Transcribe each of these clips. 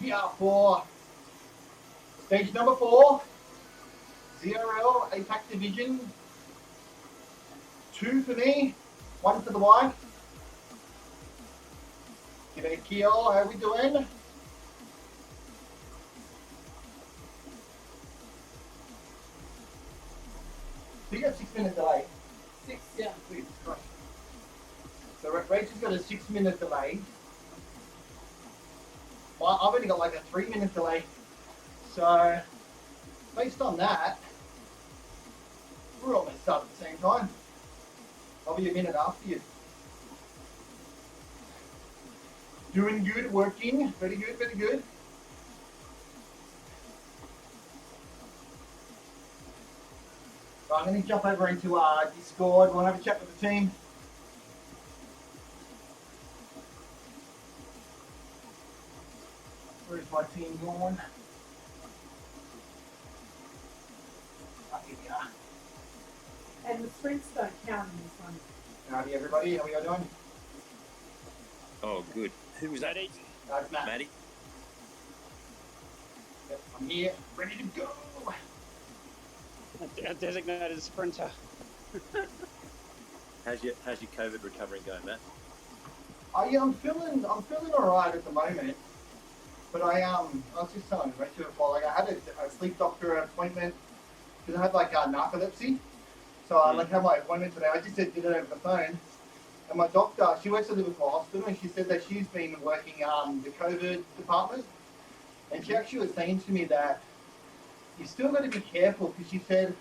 here for stage number 4, ZRL APAC Division. 2 for me, 1 for the wife. G'day Keel, how are we doing? So you got 6 minute delay. 6, yeah. So Rachel's got a 6-minute delay. Well, I've only got like a 3-minute delay. So based on that, we're almost done at the same time. I'll be a minute after you. Doing good, working. Very good, very good. So I'm going to jump over into Discord. We'll have a chat with the team. Where's my team going? Here we are. And the sprints don't count in this one. Howdy everybody, how are you doing? Oh, good. Who was that? That's Matt. Matty? Yep, I'm here, ready to go. A designated sprinter. How's your COVID recovery going, Matt? I'm feeling alright at the moment. But I was just telling Rachel before, like I had a sleep doctor appointment because I had like narcolepsy. So I had my appointment today. I just did it over the phone. And my doctor, she works at Liverpool Hospital, and she said that she's been working the COVID department. And she actually was saying to me that you still got to be careful because she said,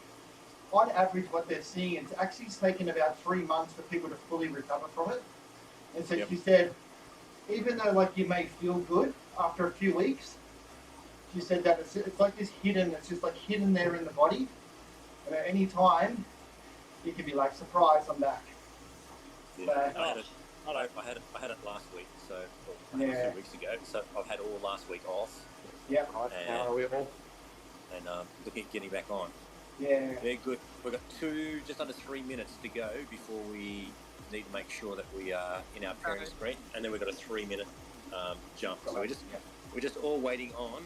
on average, what they're seeing, it's actually taken about 3 months for people to fully recover from it. And so she said, even though like you may feel good after a few weeks, she said that it's like this hidden, it's just like hidden there in the body. And at any time, you can be like, surprise, I'm back. Yeah, I had it last week, so a few weeks ago. So I've had all last week off. Yeah. How are we all? And looking at getting back on. Yeah. Very good. We've got just under 3 minutes to go before we need to make sure that we are in our pairing screen, and then we've got a 3-minute jump. So we're just all waiting on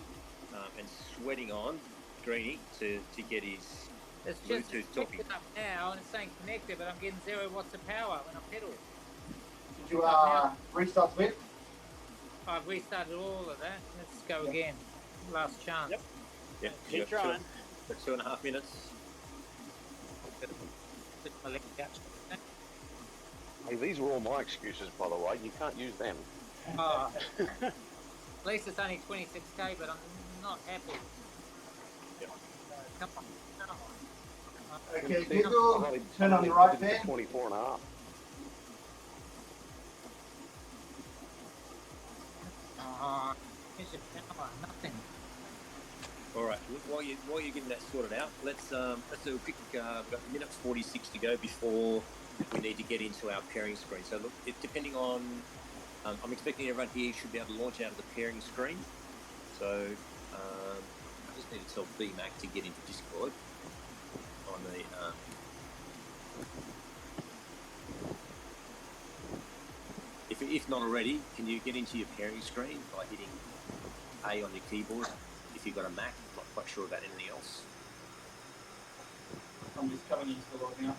and sweating on Greeny to get his It's just Bluetooth talking. connected up now and it's saying connected, but I'm getting 0 watts of power when I pedal. Did you restart Zwift? I've restarted all of that. Let's go again. Last chance. Yep. Yeah, Keep trying. For 2.5 minutes. Put my leg out. Hey, these were all my excuses, by the way. You can't use them. At least it's only 26k, but I'm not happy. Yep. Come on. Okay, Google, turn on your right there. 24 and a half. Here's your power. Nothing. All right. While you're getting that sorted out, let's do a quick. We've got a minute 46 to go before we need to get into our pairing screen. So look, depending on, I'm expecting everyone here should be able to launch out of the pairing screen. So I just need to tell BMAC to get into Discord on the. If not already, can you get into your pairing screen by hitting A on your keyboard? If you've got a Mac, I'm not quite sure about anything else. I'm just coming into the log now.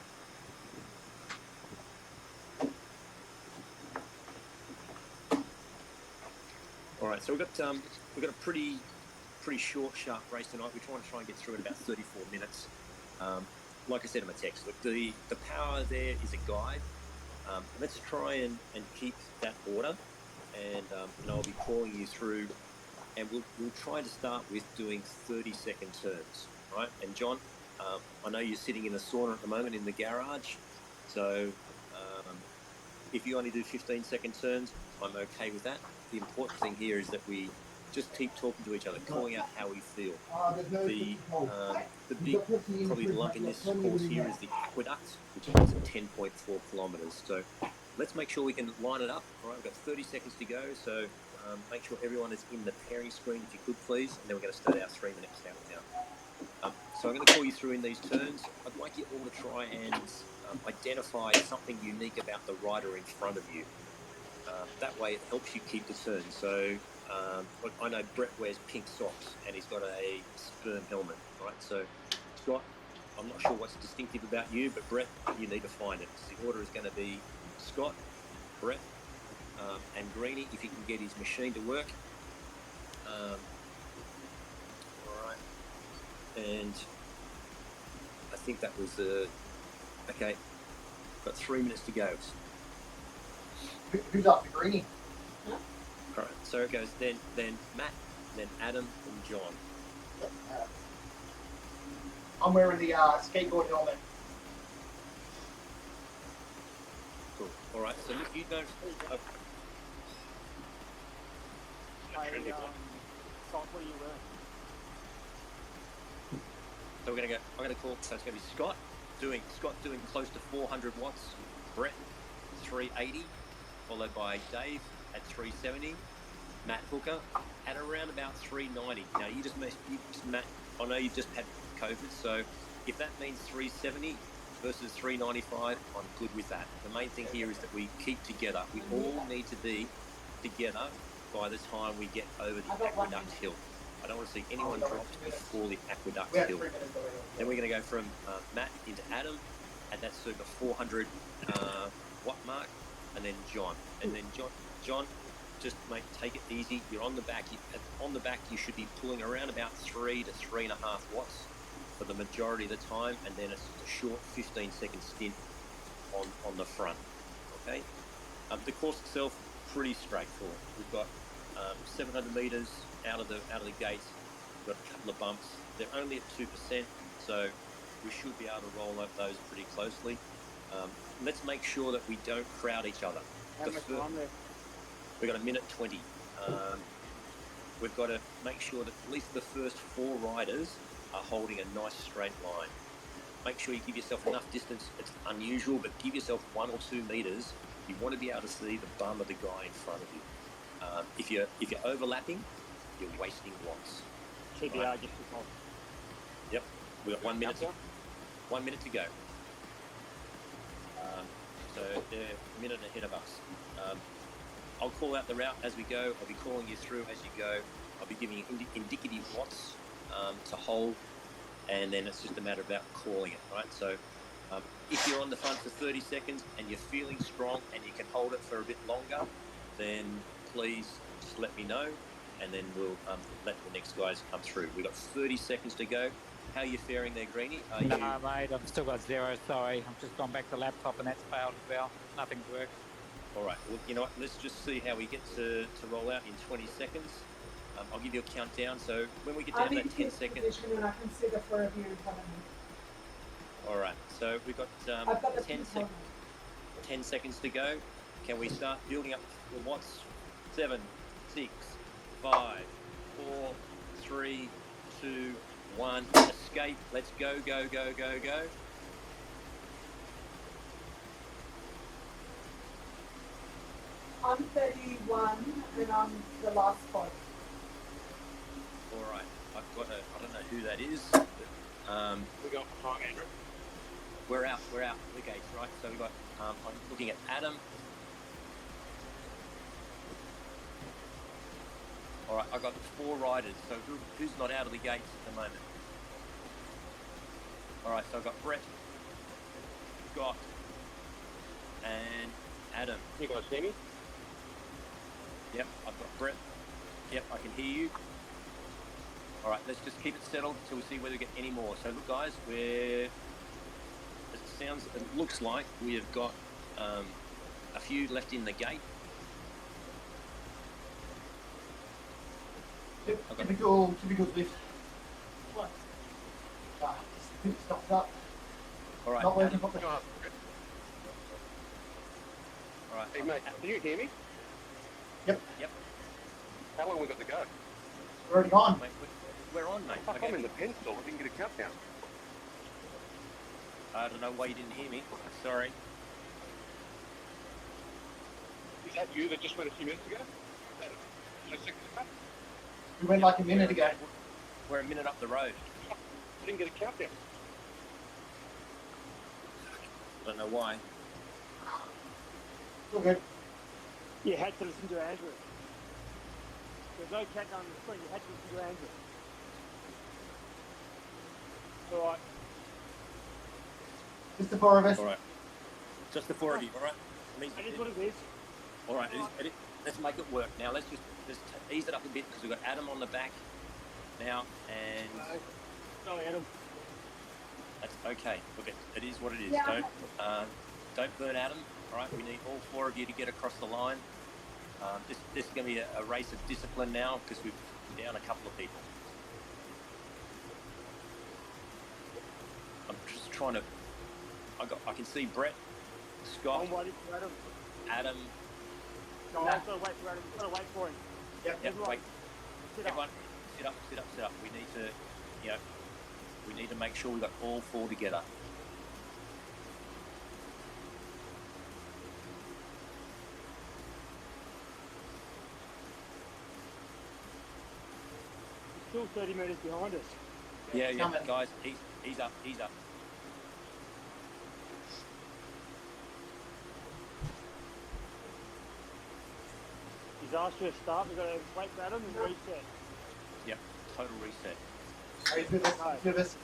All right, so we've got a pretty short, sharp race tonight. We're trying to get through in about 34 minutes. Like I said in my text, look, the power there is a guide. Let's try and keep that order, and I'll be calling you through, and we'll try to start with doing 30-second turns, right? And John, I know you're sitting in a sauna at the moment in the garage, so if you only do 15-second turns, I'm okay with that. The important thing here is that we just keep talking to each other, calling out how we feel. The big, probably lump in this course here is the aqueduct, which is 10.4 kilometres. So let's make sure we can line it up. All right, we've got 30 seconds to go, so make sure everyone is in the pairing screen, if you could, please, and then we're going to start our 3-minute countdown. So I'm going to call you through in these turns. I'd like you all to try and identify something unique about the rider in front of you. That way it helps you keep the turn. So But I know Brett wears pink socks and he's got a sperm helmet, right? So, Scott, I'm not sure what's distinctive about you, but Brett, you need to find it. The order is going to be Scott, Brett, and Greenie, if he can get his machine to work. All right. And I think that was okay. Got 3 minutes to go. Who's up? Greenie. Huh? All right. So it goes then Matt, then Adam, and John. I'm wearing the skateboard helmet. Cool. All right. So look, you don't. Scott, what are you wearing? So we're gonna go. I'm gonna call. So it's gonna be Scott doing close to 400 watts. Brett 380, followed by Dave at 370. Matt Hooker at around about 390. Now Matt. I know you've just had COVID, so if that means 370 versus 395, I'm good with that. The main thing here is that we keep together. We all need to be together by the time we get over the Aqueduct Hill. I don't want to see anyone drop before the Aqueduct Hill. Then we're going to go from Matt into Adam at that circa 400 watt mark, and then John. And then John, just mate, take it easy. You're on the back. On the back, you should be pulling around about 3 to 3.5 watts for the majority of the time, and then it's just a short 15-second stint on the front. Okay. The course itself pretty straightforward. We've got 700 meters out of the gates. We've got a couple of bumps. They're only at 2%, so we should be able to roll up those pretty closely. Let's make sure that we don't crowd each other. How much time there? We've got a minute 20. We've got to make sure that at least the first 4 riders are holding a nice straight line. Make sure you give yourself enough distance. It's unusual, but give yourself 1 or 2 meters. You want to be able to see the bum of the guy in front of you. If you're overlapping, you're wasting watts. TBR, Right. just to Yep, we've got 1 minute. 1 minute to go. So they're a minute ahead of us. I'll call out the route as we go. I'll be calling you through as you go. I'll be giving you indicative watts to hold, and then it's just a matter about calling it, right? So if you're on the front for 30 seconds and you're feeling strong and you can hold it for a bit longer, then please just let me know, and then we'll let the next guys come through. We've got 30 seconds to go. How are you faring there, Greenie? Nah, mate, I've still got 0, sorry. I've just gone back to laptop and that's failed as well. Nothing's worked. All right. Well, you know what? Let's just see how we get to roll out in 20 seconds. I'll give you a countdown. So when we get down to that 10 seconds. And I can see the 4 of you in front of me. All right. So we've got I've got the 10 seconds to go. Can we start building up the watts? 7, 6, 5, 4, 3, 2, 1. Escape. Let's go, go, go, go, go. I'm 31 and I'm the last spot. All right. I don't know who that is. But, We got time, Andrew. we're out the gates, right? So we've got, I'm looking at Adam. All right, I've got 4 riders. So who's not out of the gates at the moment? All right, so I've got Brett, Scott, and Adam. You guys hear me? Yep, I've got Brett. Yep, I can hear you. All right, let's just keep it settled until we see whether we get any more. So look, guys, it looks like we have got a few left in the gate. Typical Zwift. What? Stops up. All right, Not working Adam, properly. all right. Hey, mate, can you hear me? Yep. How long we got to go? We're already gone. Mate, we're on, mate. Fuck, Okay. I'm in the pencil. I didn't get a countdown. I don't know why you didn't hear me. Sorry. Is that you that just went a few minutes ago? No seconds ago? We went like a minute ago. We're a minute up the road. I didn't get a countdown. I don't know why. We're good. You had to listen to Andrew. There's no countdown on the screen. You had to land it. All right. Just the four of us. All right. Just the four of you. All right. That is what it is. All right. Let's make it work. Now let's just ease it up a bit because we've got Adam on the back now, and Sorry, Adam. that's okay. Look, it is what it is. Yeah. Don't burn Adam. All right. We need all four of you to get across the line. This is going to be a race of discipline now because we're down a couple of people. I'm just trying to. I can see Brett, Scott, I'm waiting for Adam. Adam. No, I've got to wait for Adam. I've got to wait for him. Yep. Everyone, Wait. sit up. Everyone, sit up. We need to, we need to make sure we got all four together. He's still 30 metres behind us. Yeah, Coming. guys, he's up. He's asked you to start. We've got to wait for Adam and reset. Yep, total reset. Right, do this.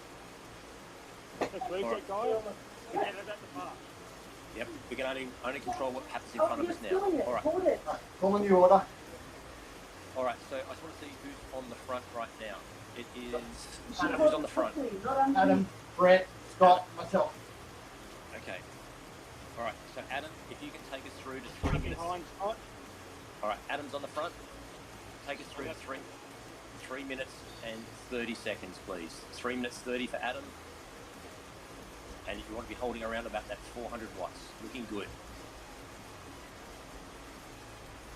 Let's reset, guys. We get it at the park. Yep, we can only control what happens in front of us now. All right, Right, following the order. all right. So I just want to see who's on the front right now. It is who's on the front. Adam, Brett, Scott, myself. Okay. All right. So Adam, if you can take us through to 3 minutes. Behind Scott. All right, Adam's on the front. Take us through to 3 minutes and 30 seconds, please. 3 minutes 30 for Adam. And you want to be holding around about that 400 watts. Looking good.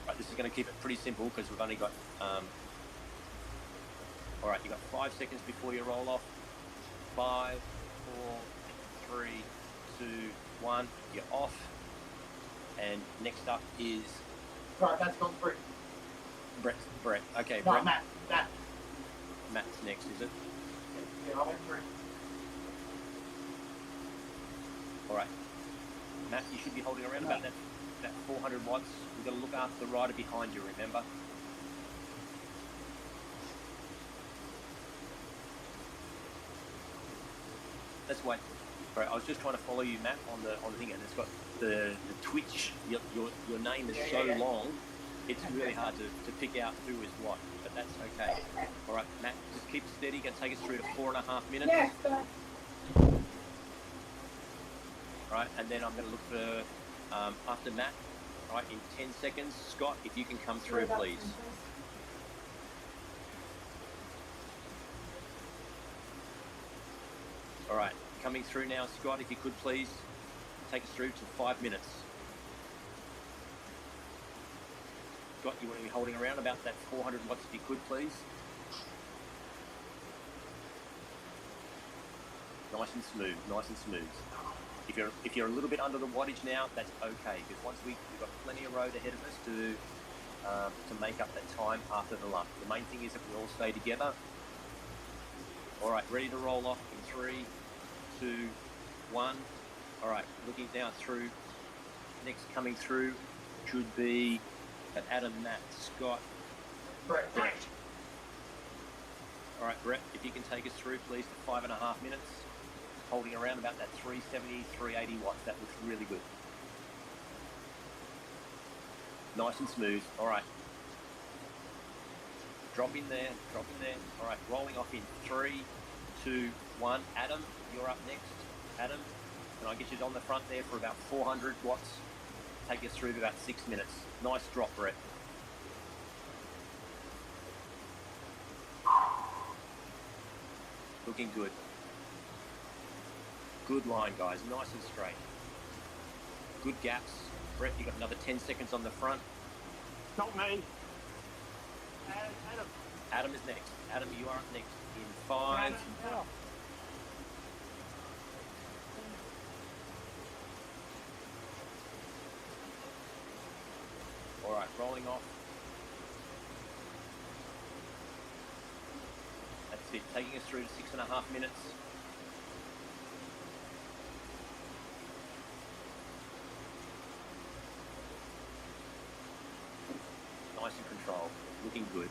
Right, this is going to keep it pretty simple because we've only got. All right, you got 5 seconds before you roll off. 5, 4, 3, 2, 1. You're off. And next up is Sorry, that's gone through. Brett. Okay, No, Brett. Matt. Matt's next, is it? Yeah, I went through. All right. Matt, you should be holding around about that 400 watts. We've got to look after the rider behind you, remember? Let's wait. All right, I was just trying to follow you, Matt, on the thing, and it's got the Twitch. Your name is so long, it's really hard to pick out who is what. But that's okay. All right, Matt, just keep steady. Going to take us through to 4.5 minutes. Yes, All right, and then I'm going to look for after Matt. All right, in 10 seconds, Scott, if you can come through, please. All right, coming through now, Scott, if you could please take us through to 5 minutes. Scott, you want to be holding around about that 400 watts if you could, please. Nice and smooth. If you're a little bit under the wattage now, that's okay, because once we've got plenty of road ahead of us to make up that time after the lump. The main thing is that we all stay together. All right, ready to roll off in 3, 2, 1. All right, looking now through. Next coming through should be Adam, Matt, Scott, Brett. All right, Brett, if you can take us through, please, to 5.5 minutes, holding around about that 370, 380 watts. That looks really good. Nice and smooth. All right. Drop in there. All right, rolling off in 3, 2, 1. Adam, you're up next. Adam, can I get you on the front there for about 400 watts? Take us through to about 6 minutes. Nice drop, Brett. Looking good. Good line, guys. Nice and straight. Good gaps. Brett, you got another 10 seconds on the front. Not me. Adam. Adam is next. Adam, you are up next in 5. Adam. All right, rolling off. That's it. Taking us through to 6.5 minutes. Nice and controlled. Looking good.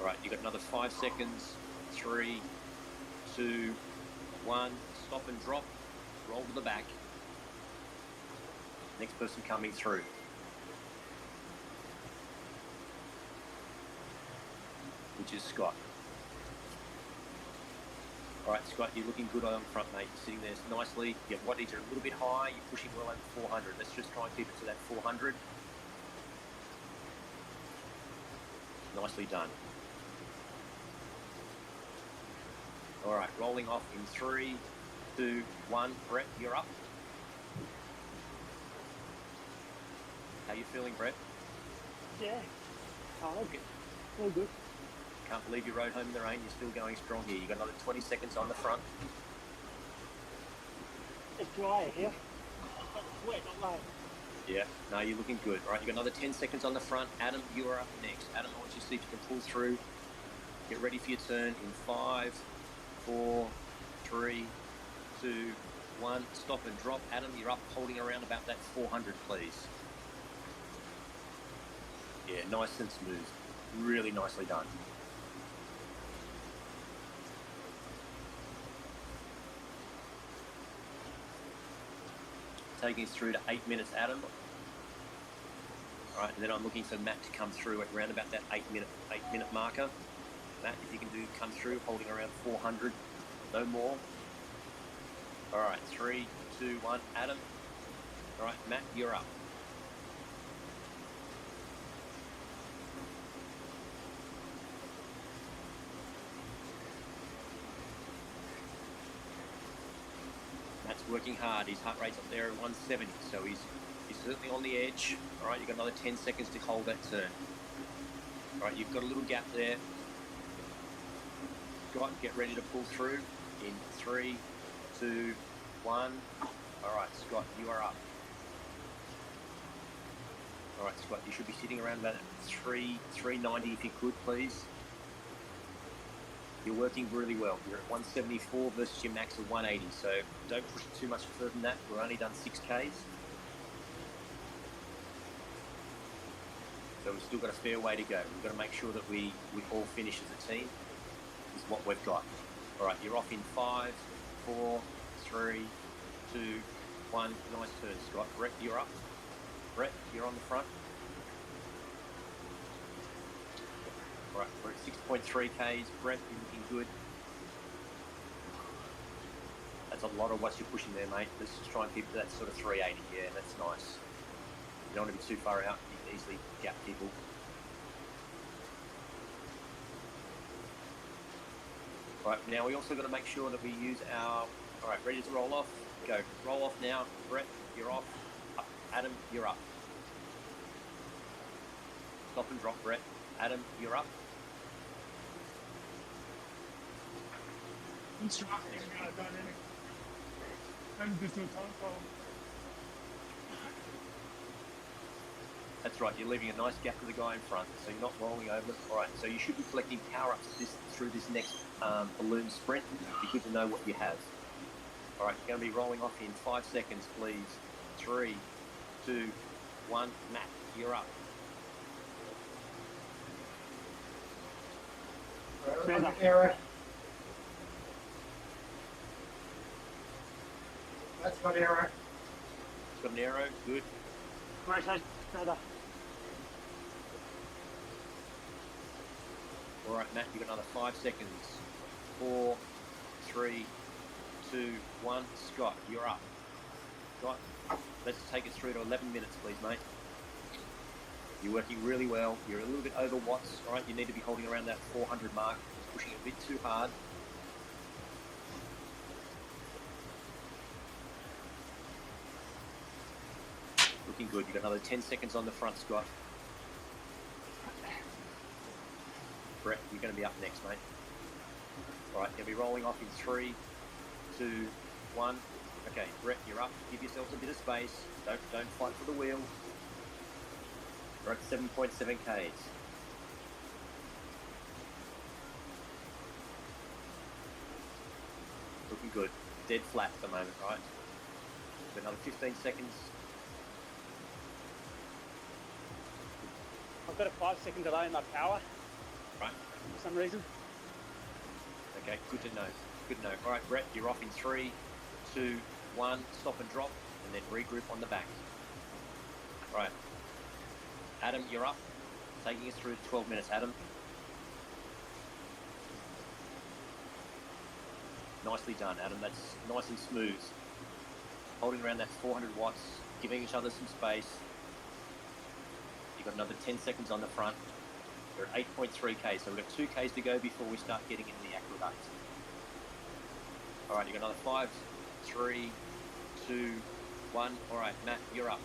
All right, you've got another 5 seconds. 3, 2, 1. Stop and drop. Roll to the back. Next person coming through. Which is Scott. All right, Scott, you're looking good on front, mate. You're sitting there nicely. Your wattage are a little bit high. You're pushing well over 400. Let's just try and keep it to that 400. Nicely done. All right, rolling off in 3, 2, 1. Brett, you're up. How you feeling, Brett? Yeah. Oh, okay. All good. Can't believe you rode home in the rain. You're still going strong here. You've got another 20 seconds on the front. It's dry here. It's wet, not rain. Yeah, no, you're looking good. All right, you've got another 10 seconds on the front. Adam, you are up next. Adam, I want you to see if you can pull through. Get ready for your turn in 5, 4, 3, 2, 1. Stop and drop. Adam, you're up, holding around about that 400, please. Yeah, nice and smooth. Really nicely done. Taking us through to 8 minutes, Adam. All right, and then I'm looking for Matt to come through at around about that 8 minute marker. Matt, if you can come through, holding around 400, no more. All right, 3, 2, 1, Adam. All right, Matt, you're up. Matt's working hard. His heart rate's up there at 170, so he's certainly on the edge. All right, you've got another 10 seconds to hold that turn. All right, you've got a little gap there. Scott, get ready to pull through in 3, 2, 1. All right, Scott, you are up. All right, Scott, you should be sitting around about 390 if you could, please. You're working really well. You're at 174 versus your max of 180, so don't push it too much further than that. We're only done 6Ks. So we've still got a fair way to go. We've got to make sure that we all finish as a team, is what we've got. All right, you're off in 5, 4, 3, 2, 1. Nice turn, Scott. Brett, you're up. Brett, you're on the front. All right, we're at 6.3 Ks. Brett, you're looking good. That's a lot of what you're pushing there, mate. Let's just try and keep that sort of 380. Yeah, that's nice. You don't want to be too far out. You can easily gap people. Right, now we also got to make sure that we use our... All right, ready to roll off? Go. Roll off now. Brett, you're off. Up. Adam, you're up. Stop and drop, Brett. Adam, you're up. That's right, you're leaving a nice gap to the guy in front, so you're not rolling over. All right, so you should be collecting power-ups through this next balloon sprint. It'd be good to know what you have. All right, you're going to be rolling off in 5 seconds, please. 3, 2, 1. Matt, you're up. Eric. That's got arrow. It's got an arrow, good. Great, better. All right, Matt, you've got another 5 seconds. 4, 3, 2, 1. Scott, you're up. Scott, let's take it through to 11 minutes, please, mate. You're working really well. You're a little bit over watts. All right, you need to be holding around that 400 mark. Just pushing a bit too hard. Looking good. You've got another 10 seconds on the front, Scott. Brett, you're going to be up next, mate. All right, you'll be rolling off in 3, 2, 1. Okay, Brett, you're up. Give yourselves a bit of space. Don't fight for the wheel. We're at 7.7 Ks. Looking good. Dead flat at the moment, right? Got another 15 seconds. I've got a 5-second delay in my power. Right. for some reason. Okay, good to know. Good to know. All right, Brett, you're off in 3, 2, 1. Stop and drop, and then regroup on the back. All right. Adam, you're up. Taking us through 12 minutes, Adam. Nicely done, Adam. That's nice and smooth. Holding around that 400 watts, giving each other some space. You've got another 10 seconds on the front. We're at 8.3k, so we've got 2k's to go before we start getting into the aqueduct. All right, you've got another 5, 3, 2, 1. All right, Matt, you're up.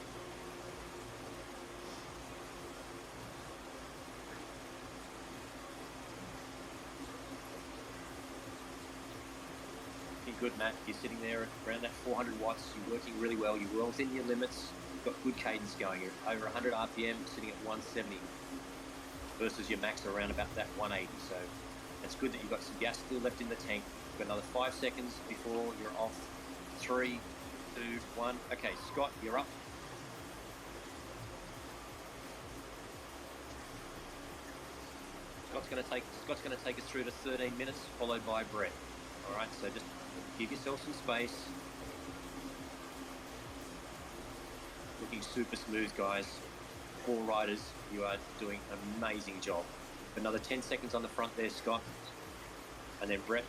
Good, Matt. You're sitting there around that 400 watts. You're working really well. You're well within your limits. You've got good cadence going. You're over 100 RPM, sitting at 170 versus your max around about that 180. So it's good that you've got some gas still left in the tank. You've got another 5 seconds before you're off. 3, 2, 1. Okay, Scott, you're up. Scott's going to take us through to 13 minutes, followed by Brett. All right, so just give yourself some space. Looking super smooth, guys. 4 riders, you are doing an amazing job. Another 10 seconds on the front there, Scott. And then Brett,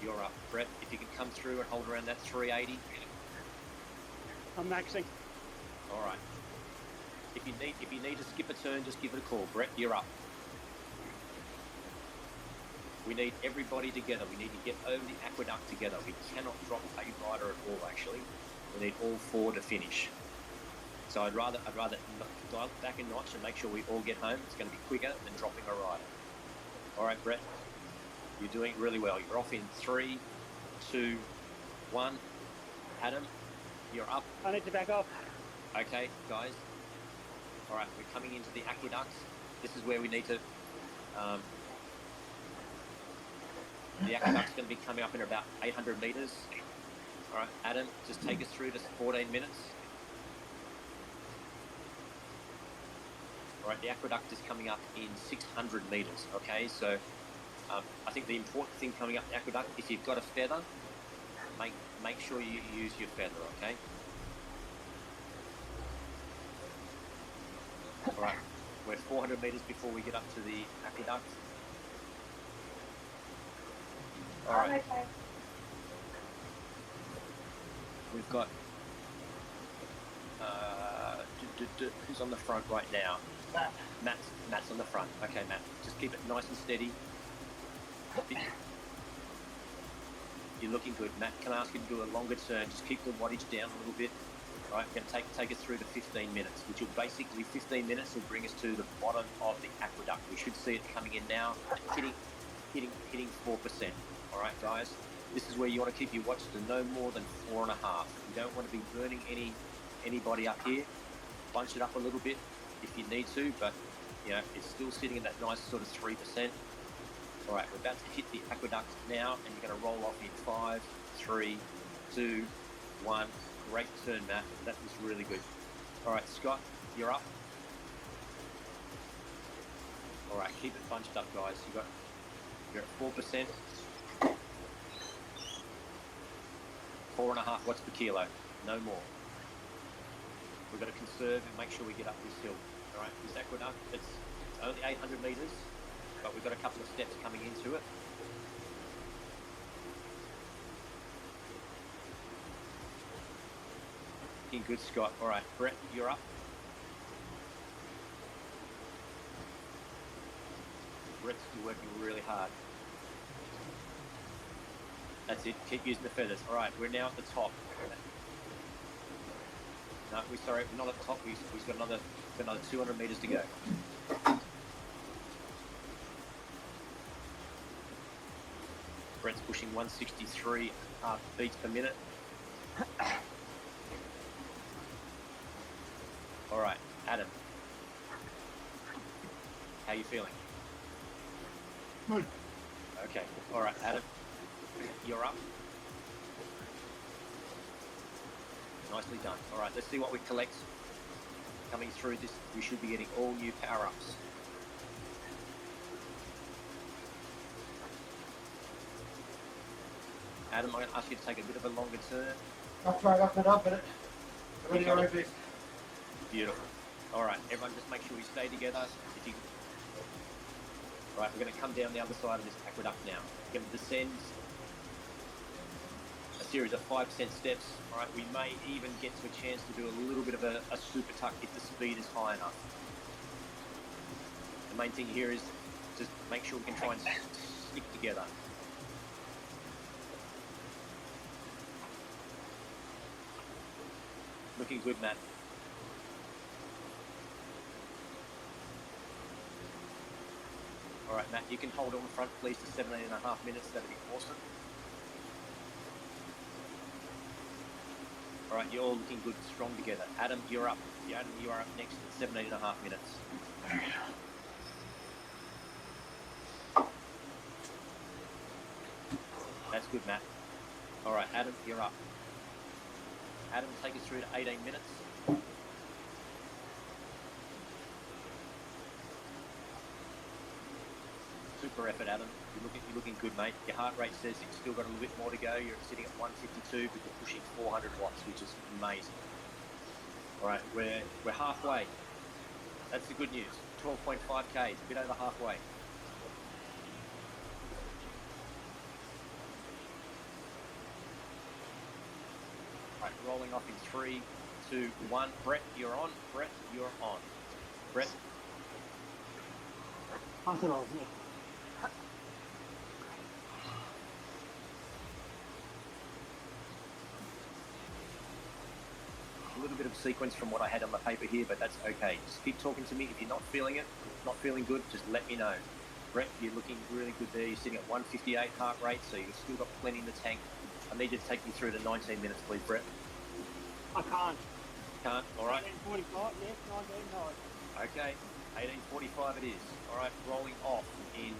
you're up. Brett, if you can come through and hold around that 380. I'm maxing. All right. If you need to skip a turn, just give it a call. Brett, you're up. We need everybody together. We need to get over the aqueduct together. We cannot drop a rider at all, actually. We need all 4 to finish. So I'd rather dial it back a notch and make sure we all get home. It's going to be quicker than dropping a rider. All right, Brett, you're doing really well. You're off in 3, 2, 1. Adam, you're up. I need to back off. Okay, guys. All right, we're coming into the aqueduct. This is where we need to... the aqueduct's going to be coming up in about 800 metres. All right, Adam, just take us through to 14 minutes. All right, the aqueduct is coming up in 600 metres, okay? So I think the important thing coming up the aqueduct, if you've got a feather, make sure you use your feather, okay? All right, we're 400 metres before we get up to the aqueduct. All right. Okay. We've got who's on the front right now? Matt's on the front. Okay, Matt, just keep it nice and steady. You're looking good, Matt. Can I ask you to do a longer turn? Just keep the wattage down a little bit. All right, we're going to take us through to 15 minutes, which will basically 15 minutes will bring us to the bottom of the aqueduct. We should see it coming in now, hitting 4%. All right, guys, this is where you want to keep your watch to no more than 4.5. You don't want to be burning anybody up here. Bunch it up a little bit if you need to, but you know it's still sitting in that nice sort of 3%. All right, we're about to hit the aqueduct now, and you're going to roll off in 5, 3, 2, 1. Great turn, Matt. That was really good. All right, Scott, you're up. All right, keep it bunched up, guys. You're at 4%. 4.5 watts per kilo, no more. We've got to conserve and make sure we get up this hill. All right, this aqueduct, it's only 800 metres, but we've got a couple of steps coming into it. Looking good, Scott. All right, Brett, you're up. Brett's still working really hard. That's it. Keep using the feathers. All right, we're now at the top. No, we're not at the top. We've got another 200 metres to go. Brett's pushing 163 beats per minute. All right, Adam. How you feeling? Good. Okay. All right, Adam. You're up. Nicely done. All right, let's see what we collect. Coming through this, we should be getting all new power-ups. Adam, I'm going to ask you to take a bit of a longer turn. I'll try to up it up, but ready got to it. race. Beautiful. All right, everyone just make sure we stay together. If you... Right, we're going to come down the other side of this aqueduct now. We're going to descend a series of 5% steps. All right, we may even get to a chance to do a little bit of a super tuck if the speed is high enough. The main thing here is just make sure we can try and stick together. Looking good, Matt. All right, Matt, you can hold on the front, please, to 17.5 minutes. That'd be awesome. All right, you're all looking good, strong together. Adam, you're up. Adam, you are up next at 17.5 minutes. That's good, Matt. All right, Adam, you're up. Adam, take us through to 18 minutes. Super effort, Adam. You're looking good, mate. Your heart rate says you've still got a little bit more to go. You're sitting at 152, but you're pushing 400 watts, which is amazing. All right, we're halfway. That's the good news. 12.5 Ks, a bit over halfway. All right, rolling off in 3, 2, 1. Brett, you're on. Brett, you're on. Brett. I thought I was next. A little bit of sequence from what I had on the paper here, but that's okay. Just keep talking to me. If you're not feeling it, not feeling good, just let me know. Brett, you're looking really good there. You're sitting at 158 heart rate, so you've still got plenty in the tank. I need you to take me through to 19 minutes, please, Brett. I can't. Can't? All right. 18:45, yes, 19:09. Okay, 18:45 it is. All right, rolling off in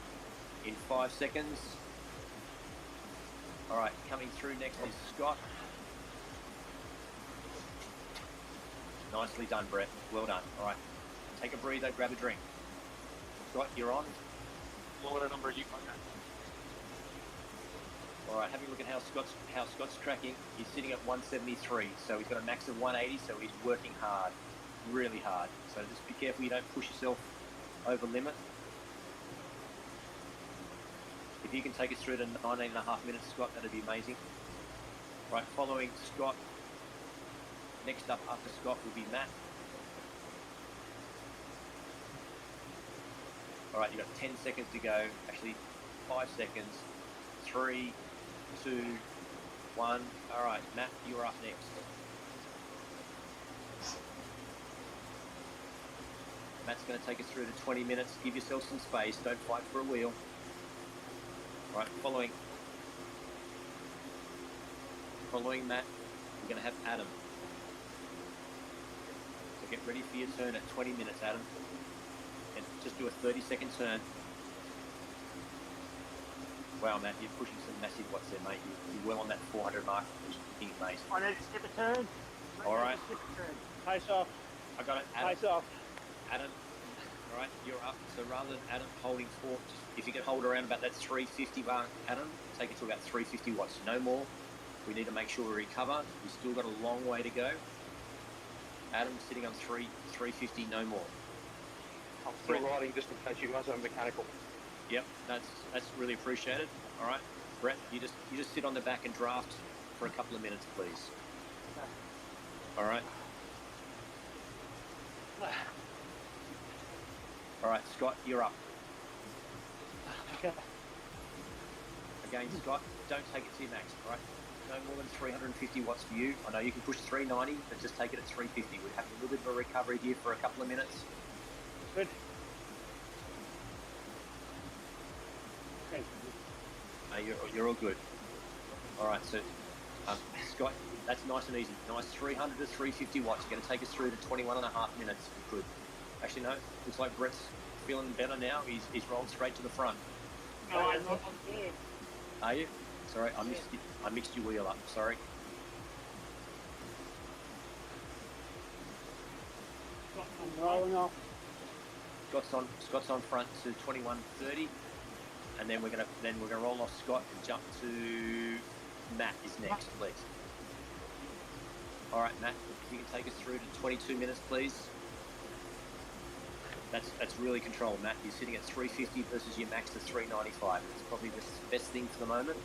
5 seconds. All right, coming through next is Scott. Nicely done, Brett. Well done. All right, take a breather, grab a drink. Scott, you're on. What number are you on? All right, having a look at how Scott's tracking. He's sitting at 173, so he's got a max of 180, so he's working hard, really hard. So just be careful you don't push yourself over limit. If you can take us through to 19.5 minutes, Scott, that'd be amazing. Right, following Scott, next up after Scott will be Matt. All right, you've got 10 seconds to go. Actually, 5 seconds. 3, 2, 1. All right, Matt, you're up next. Matt's going to take us through to 20 minutes. Give yourself some space. Don't fight for a wheel. All right, following Matt, we're going to have Adam. So get ready for your turn at 20 minutes, Adam. And just do a 30-second turn. Wow, Matt, you're pushing some massive watts there, mate. You're well on that 400 mark, which is looking amazing. I need to skip a turn. All right. Skip a turn. Pace off. I got it, Adam. Pace off. Adam, all right, you're up. So rather than Adam holding 4, if you can hold around about that 350 mark, Adam, take it to about 350 watts, no more. We need to make sure we recover. We've still got a long way to go. Adam sitting on 350, no more. I'm still riding just in case you guys are mechanical. Yep, that's really appreciated. All right, Brett, you just sit on the back and draft for a couple of minutes, please. All right. All right, Scott, you're up. Okay. Again, Scott, don't take it to your max, all right? No more than 350 watts for you. I know you can push 390, but just take it at 350. We're having a little bit of a recovery here for a couple of minutes. Good. Okay. You're all good. All right, so Scott, that's nice and easy. Nice 300 to 350 watts. You're going to take us through to 21.5 minutes. Good. Actually, no. Looks like Brett's feeling better now. He's rolled straight to the front. No, I'm not on there. Are you? Sorry, I mixed your wheel up. Sorry. I'm rolling off. Scott's on front to 21.30, and then we're gonna roll off Scott and jump to Matt is next, please. All right, Matt, if you can take us through to 22 minutes, please. That's really controlled, Matt. You're sitting at 350 versus your max of 395. It's probably the best thing for the moment.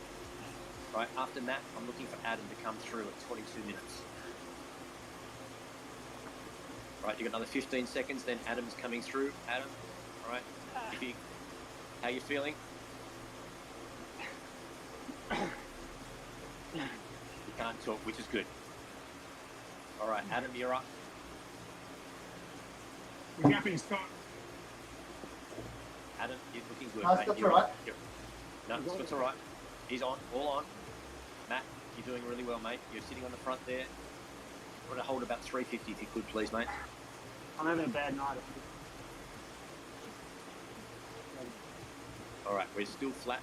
Right, after Matt, I'm looking for Adam to come through at 22 minutes. Right, you've got another 15 seconds, then Adam's coming through. Adam, all right, how you feeling? You can't talk, which is good. All right, Adam, you're up. We're happy, Scott. Adam, you're looking good, No, mate. Scott's You're all right. No, Scott's all right. He's on, all on. Matt, you're doing really well, mate. You're sitting on the front there. Want to hold about 350 if you could, please, mate. I'm having a bad night. All right, we're still flat.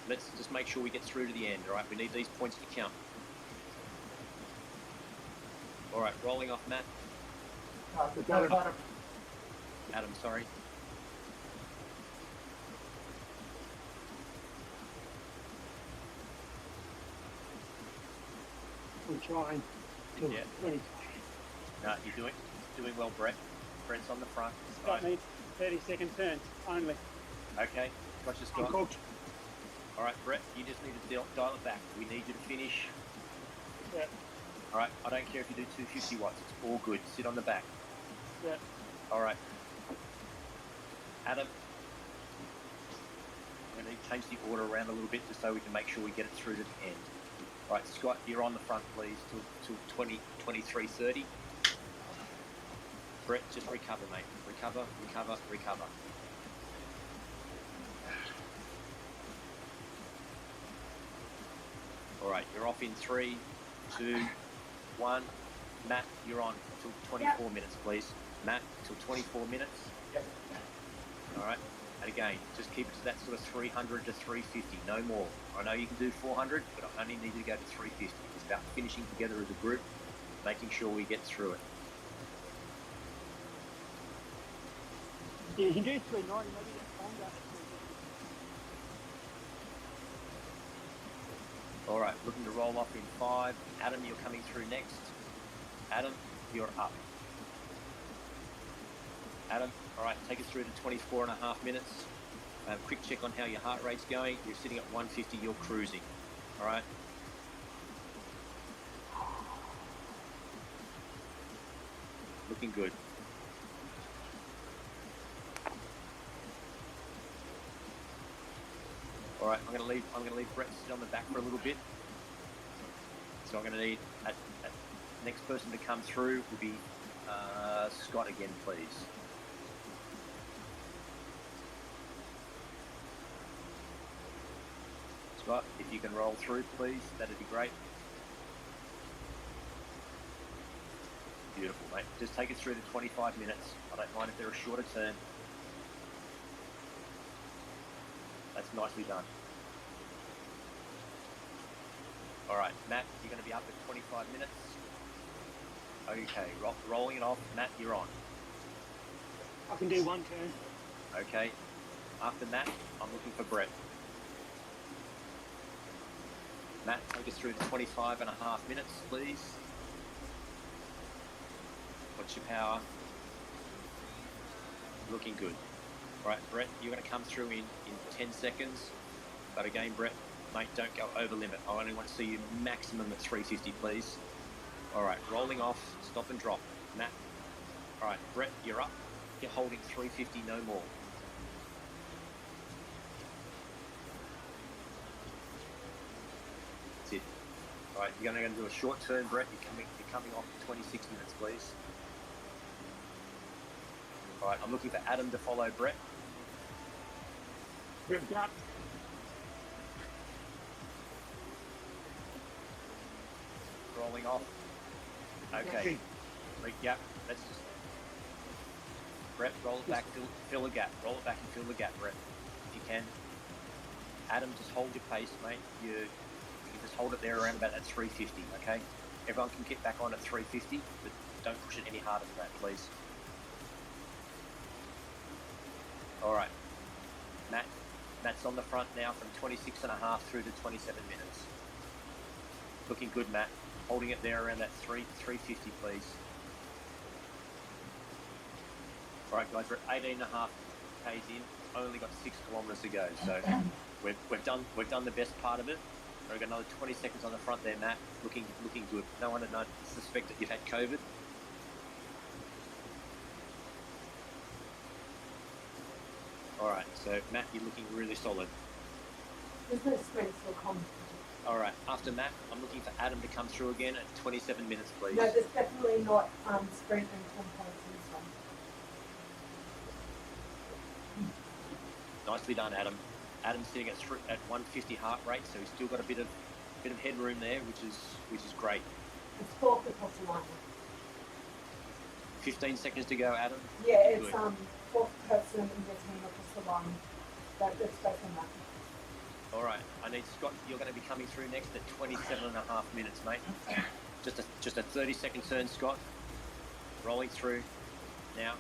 Let's just make sure we get through to the end, all right? We need these points to count. All right, rolling off Matt. Adam, sorry. I'm trying. Yeah. No, you're doing well, Brett. Brett's on the front. Scott needs 30-second turns only. Okay, gotcha, I'm Scott. cooked. All right, Brett, you just need to dial it back. We need you to finish. Yeah. All right, I don't care if you do 250 watts. It's all good. Sit on the back. Yeah. All right. Adam, I'm going to change the order around a little bit just so we can make sure we get it through to the end. All right, Scott, you're on the front, please, till 23:30. Brett, just recover, mate. Recover. All right, you're off in 3, 2, 1. Matt, you're on till 24 minutes, please. Matt, till 24 minutes. Yep. All right. And again, just keep it to that sort of 300 to 350, no more. I know you can do 400, but I only need you to go to 350. It's about finishing together as a group, making sure we get through it. Yeah, you can do 390, maybe that's longer. All right, looking to roll off in 5. Adam, you're coming through next. Adam, you're up. Adam, all right, take us through to 24 and a half minutes. Quick check on how your heart rate's going. You're sitting at 150, you're cruising. All right. Looking good. All right, I'm going to leave Brett sit on the back for a little bit. So I'm going to need a next person to come through will be Scott again, please. Scott, if you can roll through, please, that'd be great. Beautiful, mate. Just take us through to 25 minutes. I don't mind if they're a shorter turn. That's nicely done. All right, Matt, you're going to be up at 25 minutes. Okay, rolling it off. Matt, you're on. I can do one turn. Okay. After Matt, I'm looking for Brett. Matt, take us through to 25 and a half minutes, please. What's your power? Looking good. All right, Brett, you're going to come through in 10 seconds. But again, Brett, mate, don't go over limit. I only want to see you maximum at 350, please. All right, rolling off, stop and drop. Matt. All right, Brett, you're up. You're holding 350, no more. That's it. All right, you're going to do a short turn, Brett. You're coming off 26 minutes, please. All right, I'm looking for Adam to follow Brett. We've got Rolling off. Okay. Yep. Let's just. Brett, roll it back, fill the gap. Roll it back and fill the gap, Brett, if you can. Adam, just hold your pace, mate. You can just hold it there around about that 350, okay? Everyone can get back on at 350, but don't push it any harder than that, please. All right. Matt's on the front now from 26 and a half through to 27 minutes. Looking good, Matt. Holding it there around that 350, please. All right, guys, we're at 18.5 k's in. Only got 6 kilometres to go, so we've done the best part of it. We've got another 20 seconds on the front there, Matt. Looking good. No one would suspect that you've had COVID. All right, so Matt, you're looking really solid. There's no sprints or comp. All right, after Matt, I'm looking for Adam to come through again at 27 minutes, please. No, there's definitely not sprint and compounds in this one. Nicely done, Adam. Adam's sitting at 150 heart rate, so he's still got a bit of headroom there, which is great. It's fourth across the line. 15 seconds to go, Adam. Yeah, it's Good. Fourth person in the team across the line. That's based on that. All right, I need Scott. You're going to be coming through next at 27.5 minutes, mate. Just a 30-second turn, Scott. Rolling through now.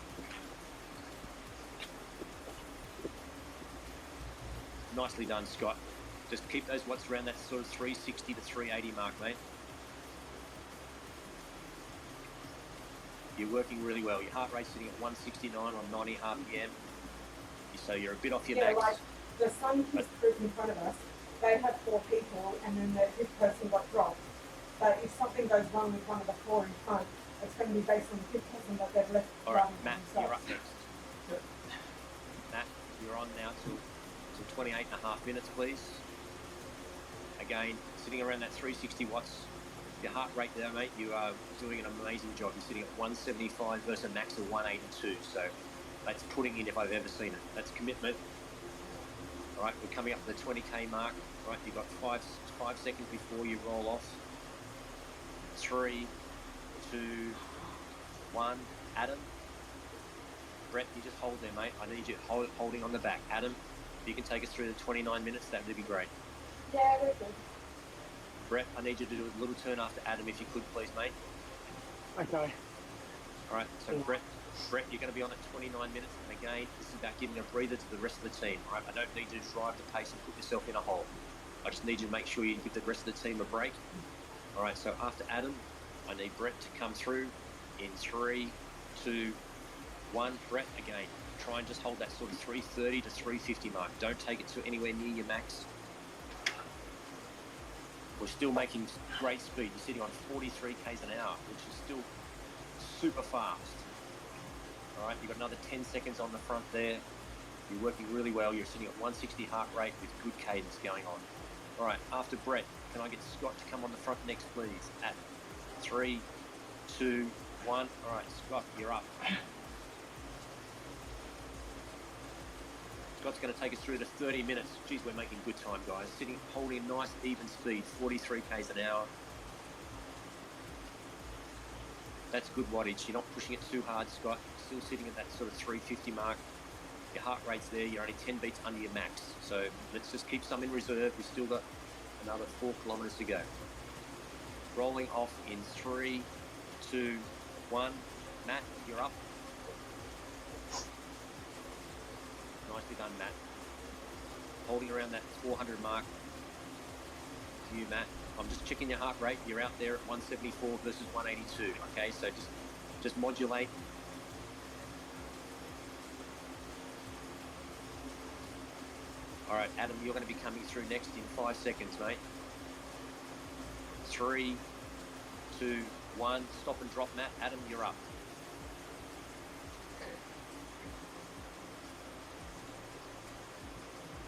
Nicely done, Scott. Just keep those watts around that sort of 360 to 380 mark, mate. You're working really well. Your heart rate's sitting at 169 on 90 RPM. So you're a bit off your Yeah, max. like the Sun-Kiss group in front of us, they had 4 people and then the fifth person got dropped. But if something goes wrong with one of the 4 in front, it's going to be based on the fifth person that they've left. All right, rather than Matt, themselves. you're up next. Matt, you're on now till 28.5 minutes, please. Again, sitting around that 360 watts. Your heart rate there, mate, you are doing an amazing job. You're sitting at 175 versus a max of 182. So that's putting in if I've ever seen it. That's commitment. All right, we're coming up to the 20k mark. All right, you've got five seconds before you roll off. 3, 2, 1. Adam. Brett, you just hold there, mate. I need you holding on the back. Adam, if you can take us through the 29 minutes, that would be great. Yeah, we're good. Brett, I need you to do a little turn after Adam, if you could, please, mate. Okay. All right, so Brett, you're going to be on at 29 minutes. And again, this is about giving a breather to the rest of the team. All right, I don't need you to drive the pace and put yourself in a hole. I just need you to make sure you give the rest of the team a break. All right, so after Adam, I need Brett to come through in 3, 2, 1. Brett, again, try and just hold that sort of 330 to 350 mark. Don't take it to anywhere near your max. We're still making great speed. You're sitting on 43 k's an hour, which is still super fast. All right, you've got another 10 seconds on the front there. You're working really well. You're sitting at 160 heart rate with good cadence going on. All right, after Brett, can I get Scott to come on the front next, please? At 3, 2, 1. All right, Scott, you're up. Scott's going to take us through to 30 minutes. Geez, we're making good time, guys. Holding a nice even speed, 43 k's an hour. That's good wattage. You're not pushing it too hard, Scott. Still sitting at that sort of 350 mark. Your heart rate's there. You're only 10 beats under your max. So let's just keep some in reserve. We've still got another 4 kilometres to go. Rolling off in 3, 2, 1. Matt, you're up. Nicely done, Matt. Holding around that 400 mark. To you, Matt. I'm just checking your heart rate. You're out there at 174 versus 182. Okay, so just modulate. All right, Adam, you're going to be coming through next in 5 seconds, mate. 3, 2, 1. Stop and drop, Matt. Adam, you're up.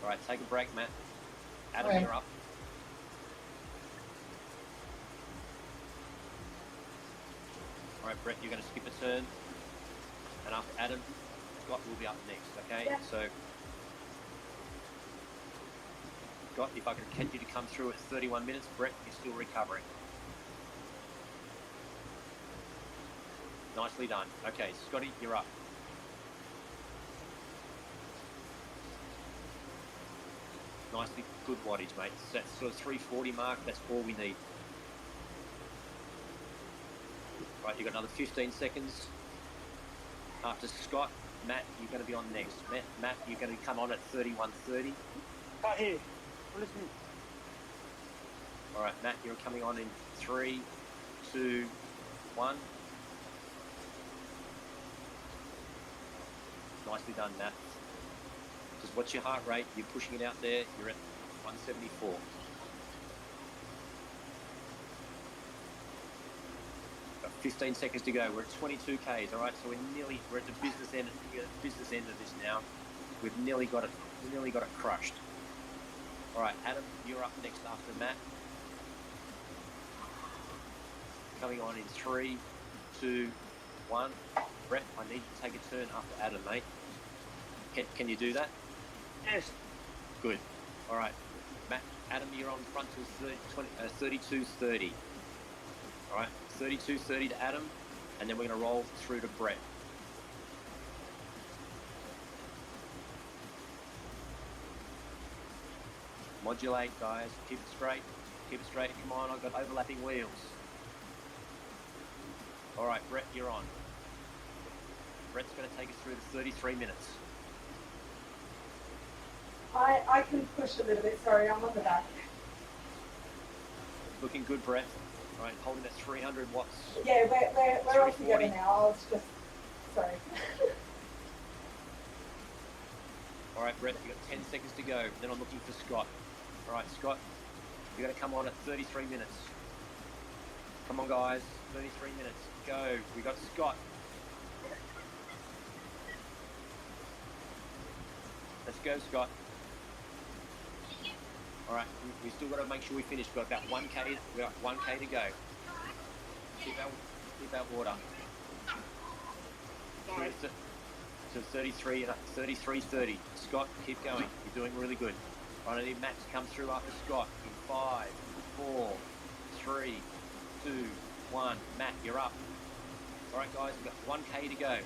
All right, take a break, Matt. Adam, Okay. you're up. All right, Brett, you're going to skip a turn. And after Adam, Scott will be up next, okay? Yeah. So, Scott, if I could get you to come through at 31 minutes, Brett, you're still recovering. Nicely done. Okay, Scotty, you're up. Nicely good wattage, mate. So that's sort of 340 mark. That's all we need. Right, you've got another 15 seconds. After Scott, Matt, you're going to be on next. Matt, you're going to come on at 31:30. Cut here. I'm listening. All right, Matt, you're coming on in 3, 2, 1. Nicely done, Matt. Just watch your heart rate. You're pushing it out there. You're at 174. Got 15 seconds to go. We're at 22 Ks. All right, so we're at the business end. Business end of this now. We've nearly got it crushed. All right, Adam, you're up next after Matt. Coming on in 3, 2, 1. Brett, I need you to take a turn after Adam, mate. Can you do that? Yes. Good. All right, Matt, Adam, you're on front till 32.30. All right, 32.30 to Adam, and then we're going to roll through to Brett. Modulate, guys. Keep it straight. Keep it straight. Come on, I've got overlapping wheels. All right, Brett, you're on. Brett's going to take us through the 33 minutes. I can push a little bit. Sorry, I'm on the back. Looking good, Brett. All right, holding that 300 watts. Yeah, we're all 340. together now. I was just sorry. All right, Brett, you've got 10 seconds to go. Then I'm looking for Scott. All right, Scott, you're going to come on at 33 minutes. Come on, guys. 33 minutes. Go. We got Scott. Let's go, Scott. All right, we still got to make sure we finish. We've got about 1K. We got 1K to go. Keep that water. Sorry. So 33.30. Scott, keep going. You're doing really good. All right, I need Matt to come through after Scott in 5, 4, 3, 2, 1. Matt, you're up. All right, guys, we've got 1K to go.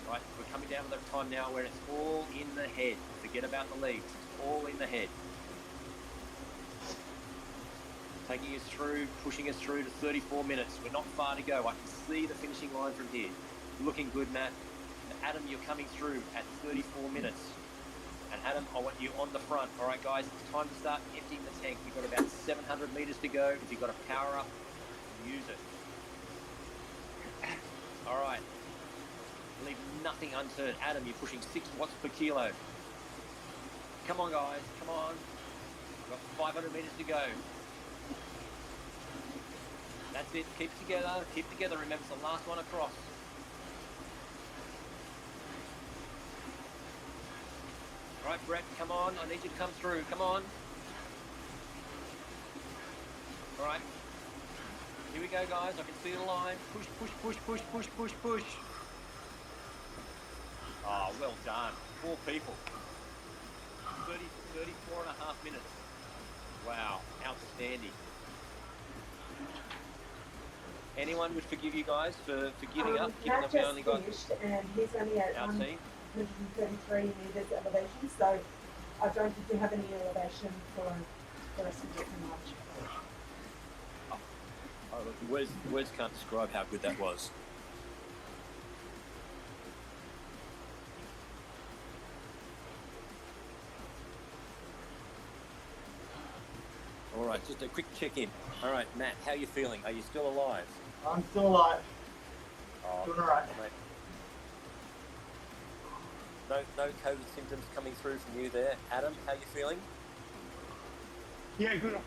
All right, we're coming down to that time now where it's all in the head. Forget about the leads. It's all in the head. Taking us through, pushing us through to 34 minutes. We're not far to go. I can see the finishing line from here. Looking good, Matt. And Adam, you're coming through at 34 minutes. And Adam, I want you on the front. All right, guys, it's time to start emptying the tank. We've got about 700 meters to go. If you've got a power up, use it. All right. Leave nothing unturned. Adam, you're pushing 6 watts per kilo. Come on, guys. Come on. We've got 500 meters to go. That's it. Keep together. Keep together. Remember, it's the last one across. All right, Brett, come on. I need you to come through. Come on. All right. Here we go, guys. I can see the line. Push, push, push, push, push, push, push. Oh, well done. 4 people. 34 and a half minutes. Wow. Outstanding. Anyone would forgive you guys for giving up? Given Matt that we just only got finished, and he's only at our team. 133 meters elevation, so I don't think we have any elevation for the rest of the march. Oh, look, words can't describe how good that was. All right, just a quick check-in. All right, Matt, how are you feeling? Are you still alive? I'm still alive. Oh, Doing all right. mate. No COVID symptoms coming through from you there. Adam, how are you feeling? Yeah, good.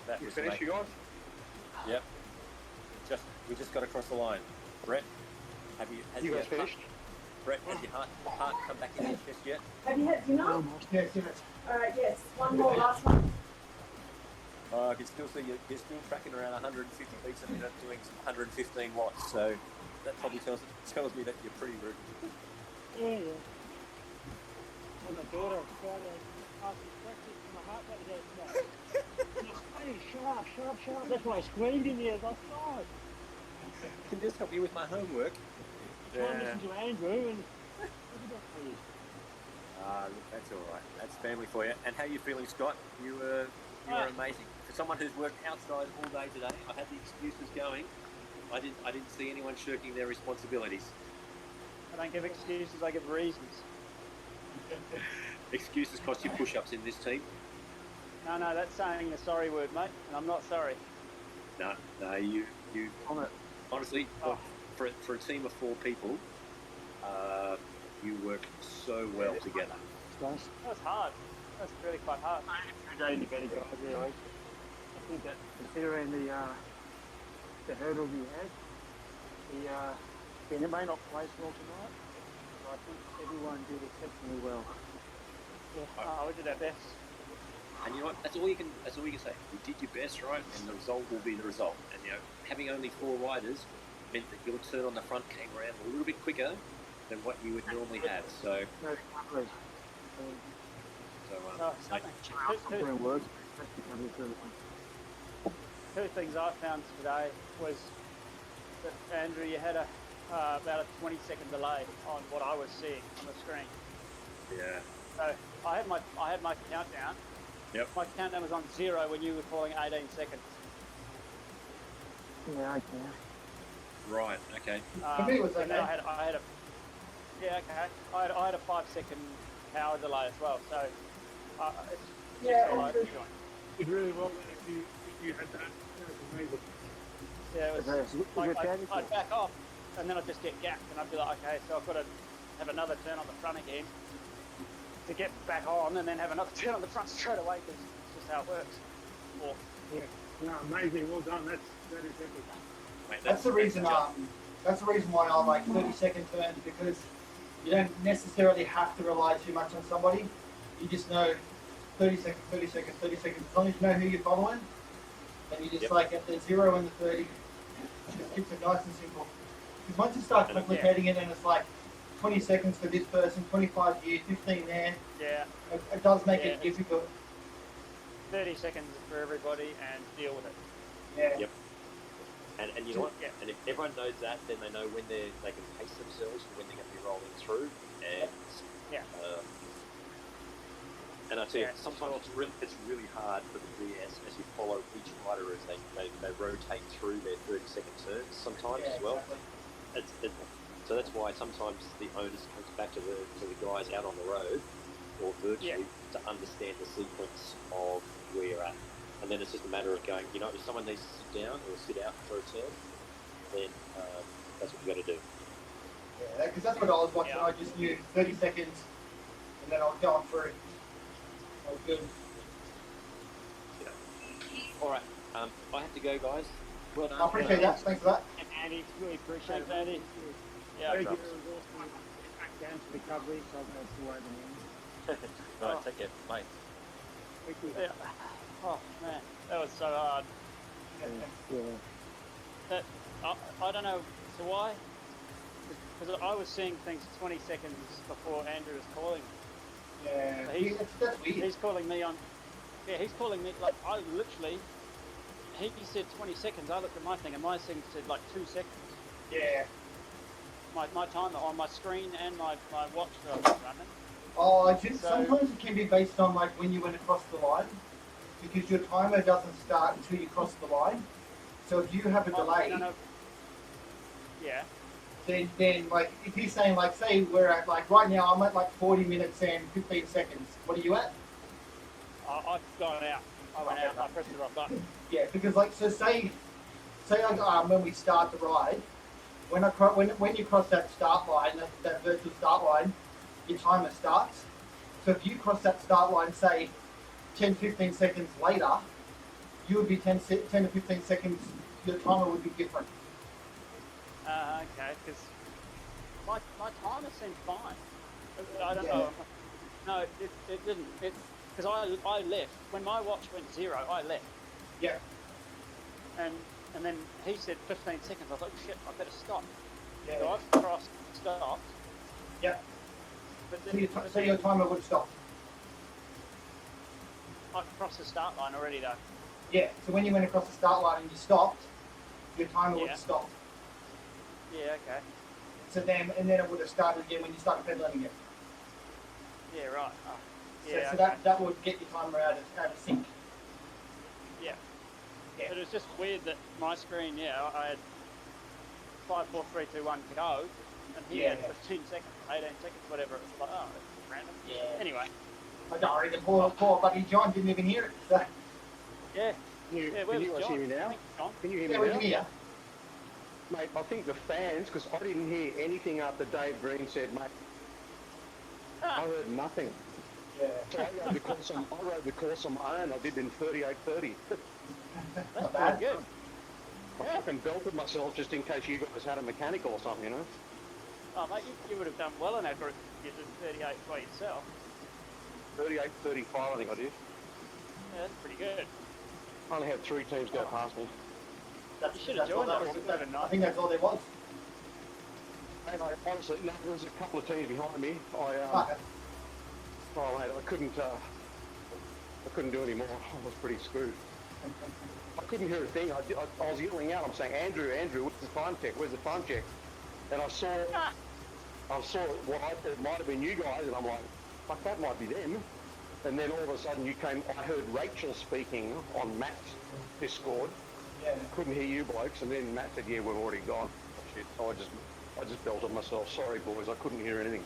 That You was finished, mate. you guys? Yep. We just got across the line. Brett, has You your guys finished? Brett, has your heart come back in your chest yet? Have you had dinner? Yes, yes. Alright, yes. One more, last one. I can still see you're still tracking around 150 beats a minute, doing 115 watts. So that probably tells me that you're pretty rude. Yeah. And my daughter Friday asked me practice and my heart rate goes no. Hey, shut up. That's why I screamed in there. I was like, God. Can this help you with my homework? Try and listen to Andrew and what did that for you? Look, that's all right. That's family for you. And how are you feeling, Scott? You were amazing. For someone who's worked outside all day today, I had the excuses going. I didn't see anyone shirking their responsibilities. don't give excuses, I give reasons. Excuses cost you push-ups in this team. No, that's saying the sorry word, mate, and I'm not sorry. No, you On it. honestly, for a team of 4 people, you work so well together. That was hard. That was really quite hard. Day to get it, guys. Yeah, I think that considering the hurdles he had, it may not place well tonight, but I think everyone did exceptionally well. Yeah, we did our best. And you know what? That's all you can say. You did your best, right? And the result will be the result. And you know, having only 4 riders meant that your turn on the front came around a little bit quicker than what you would normally have. So. Two things I found today was that, Andrew, you had about a 20-second delay on what I was seeing on the screen. Yeah. So I had my countdown. Yep. My countdown was on 0 when you were calling 18 seconds. Yeah, okay. Right. Okay. For me, it was and okay. then I had a 5-second power delay as well. So it's Yeah, just Andrew. Did really well if you had that. That was amazing. Yeah, it was I'd back off, and then I'd just get gapped, and I'd be like, okay, so I've got to have another turn on the front again to get back on, and then have another turn on the front straight away, because it's just how it works. Or, Yeah. No, amazing. Well done. That is epic. Mate, That's the reason. That's the reason why I like 30-second turns, because you don't necessarily have to rely too much on somebody. You just know 30 seconds, 30 seconds, 30 seconds. As long as you know who you're following, then you just like at the 0 and the 30, just keeps it nice and simple. Because once you start complicating it, and it's like 20 seconds for this person, 25 here, 15 there. yeah, It does make it difficult. 30 seconds for everybody, and deal with it. Yeah. Yep. And you know what? Yeah. And if everyone knows that, then they know when they can pace themselves and when they're going to be rolling through. And and I tell you, sometimes it's really hard for the DS as you follow each rider as they rotate through their 30-second turns sometimes as well. Exactly. So that's why sometimes the onus comes back to the guys out on the road or virtually to understand the sequence of where you're at. And then it's just a matter of going, you know, if someone needs to sit down or sit out for a turn, then that's what you got to do. Yeah, because that's what I was watching. I just knew 30 seconds, and then I was going through. That was good. Yeah. All right. I have to go, guys. Well done. I appreciate that. Thanks for that. Andy, really appreciate it, Andy. Yeah, Very drops. good. It was awesome. Back down to recovery, so I'm going to see over now. All right, take care. Bye. Thank you. Yeah. Oh man, that was so hard. That I don't know. So why? Because I was seeing things 20 seconds before Andrew was calling. Yeah, So that's weird. he's calling me on. Yeah, he's calling me like I literally. He said 20 seconds. I looked at my thing, and my thing said like 2 seconds. Yeah. My timer on my screen and my watch that I was running. Oh, sometimes it can be based on like when you went across the line, because your timer doesn't start until you cross the line. So if you have a delay, No. Yeah. then like if you're saying like say we're at like right now I'm at like 40 minutes and 15 seconds. What are you at? I've gone out. I went out. I pressed the wrong button. Yeah, because like so say like when we start the ride, when you cross that start line, that virtual start line, your timer starts. So if you cross that start line, say 10-15 seconds later, you would be 10 to 15 seconds. Your timer would be different. Okay, because my timer seemed fine. I don't know. No, it didn't. Because I left when my watch went 0. I left. Yeah. And then he said 15 seconds. I thought, shit, I better stop. Yeah. So I've crossed, stopped. Yep. But So your timer would stop. I crossed the start line already though. Yeah. So when you went across the start line and you stopped, your timer would stop. Yeah. Okay. So then it would have started again when you started pedaling again. Yeah. Right. Oh, So, yeah. so that would get your timer out of sync. Yeah. Yeah. But it was just weird that my screen, I had 5, 4, 3, 2, 1 go, And he had 15 seconds, 18 seconds, whatever. It was like, oh, it's random. Yeah. Anyway. I don't reckon poor buddy John didn't even hear it. So. Yeah. Can Where you was guys John? hear me now? Thanks, John. Can you hear Yeah, me we now? can hear. Mate, I think the fans, because I didn't hear anything after Dave Green said, mate, I heard nothing. Yeah. So I rode the course on my own. I did in 38:30. Not bad. Good. I fucking belted myself just in case you guys had a mechanical or something, you know? Oh, mate, you would have done well in that group if you did 38 by yourself. 38:35, I think I did. Yeah, that's pretty good. I only had 3 teams go past me. You should have That's all joined that that. was. I think that's all there was. Mate, honestly, no, there was a couple of teams behind me. Okay. Oh, mate, I couldn't do any more. I was pretty screwed. I couldn't hear a thing. I was yelling out. I'm saying, Andrew, where's the time check? Where's the time check? And I saw what I thought might have been you guys, and I'm like, fuck, that might be them. And then all of a sudden I heard Rachel speaking on Matt's Discord. Yeah. Couldn't hear you blokes, and then Matt said, yeah, we've already gone. Shit. So I just belted myself. Sorry, boys, I couldn't hear anything.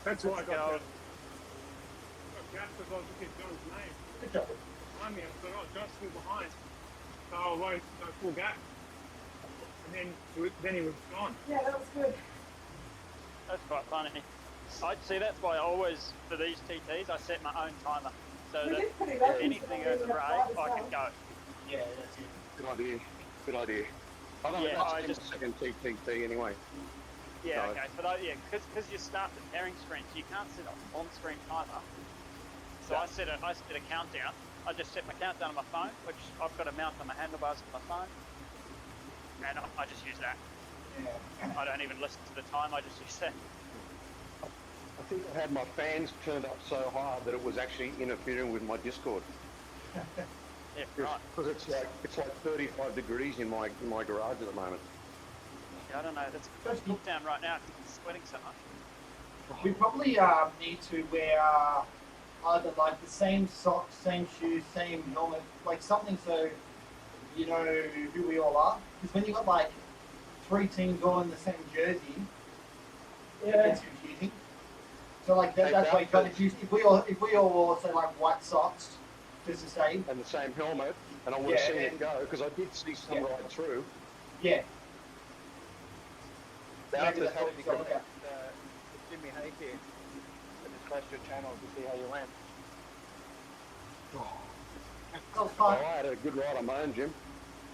That's why I got Go. that. Gas because I was looking at John's name. Good job. Behind me, I thought, oh, John's still behind. So I won't go full gap. And then he was gone. Yeah, that was good. That's quite funny. I see. That's why I always, for these TTs, I set my own timer so We that did pretty well if anything goes considering awry, the I flight can as go. Yeah, that's it. Good idea. I don't Yeah, know I if just- that's second TTT anyway. Yeah, No. okay. But because you start the pairing screens, you can't set an on-screen timer. So I set a countdown. I just set my countdown on my phone, which I've got to mount on my handlebars for my phone, and I just use that. Yeah. I don't even listen to the time. I just use that. I think I had my fans turned up so hard that it was actually interfering with my Discord. Yeah, right. Because it's like 35 degrees in my garage at the moment. Yeah, I don't know. Let's look down right now because it's sweating so much. We probably need to wear either like the same socks, same shoes, same helmet, like something so you know who we all are. Because when you got like 3 teams all in the same jersey, it gets confusing. So like that's why you got to choose. If we all wore say like white socks, just to say. And the same helmet, and I would have seen it go, because I did see some right through. Yeah. Now Maybe just that's what having we to go got. back to Jimmy Hake here and just flash your channel to see how you went. That was Oh, fun. I had a good ride on my own, Jim.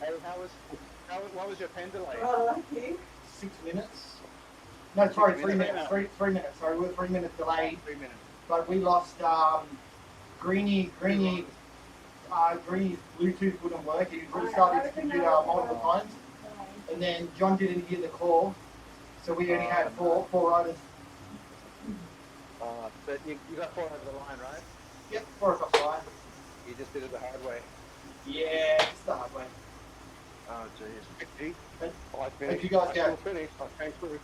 Hey, what was your pen delay? Oh, lucky. 6 minutes. No, sorry, 3 minutes. minutes. 3 minutes. Sorry, we were 3 minutes delayed. 3 minutes. But we lost Greeny's Bluetooth wouldn't work. He restarted his computer multiple times, and then John didn't hear the call, so we only had four riders. But you got 4 over the line, right? Yep, 4 across the line. You just did it the hard way. Yeah, it's the hard way. Oh, jeez. I finished. you guys I go. still finished. I came through.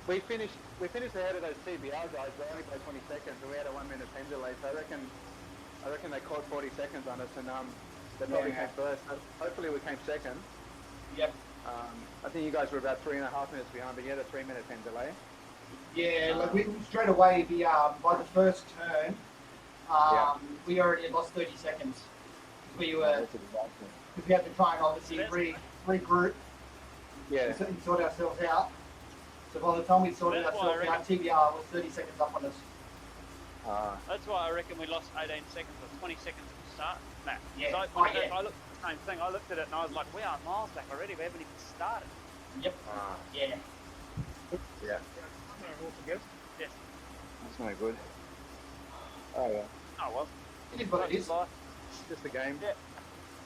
We finished ahead of those TBL guys, but only by 20 seconds, and we had a 1 minute pen delay. So I reckon they caught 40 seconds on us, and they probably came first. So hopefully we came second. Yep. I think you guys were about 3.5 minutes behind, but you had a 3 minute pen delay. Yeah, like we straight away by the first turn, we already lost 30 seconds. We were because we had to try and obviously regroup. Yeah. And sort ourselves out. So by the time we sorted That's why I ourselves out, TBR was 30 seconds up on us. That's why I reckon we lost 18 seconds or 20 seconds at the start, Matt. Yeah. I looked at the same thing. I looked at it and I was like, we are miles back already. We haven't even started. Yep. Yeah. Yeah. No, altogether. Yes. That's no good. Oh, yeah. Oh, well. It is what it is. Life. Just a game. Yeah.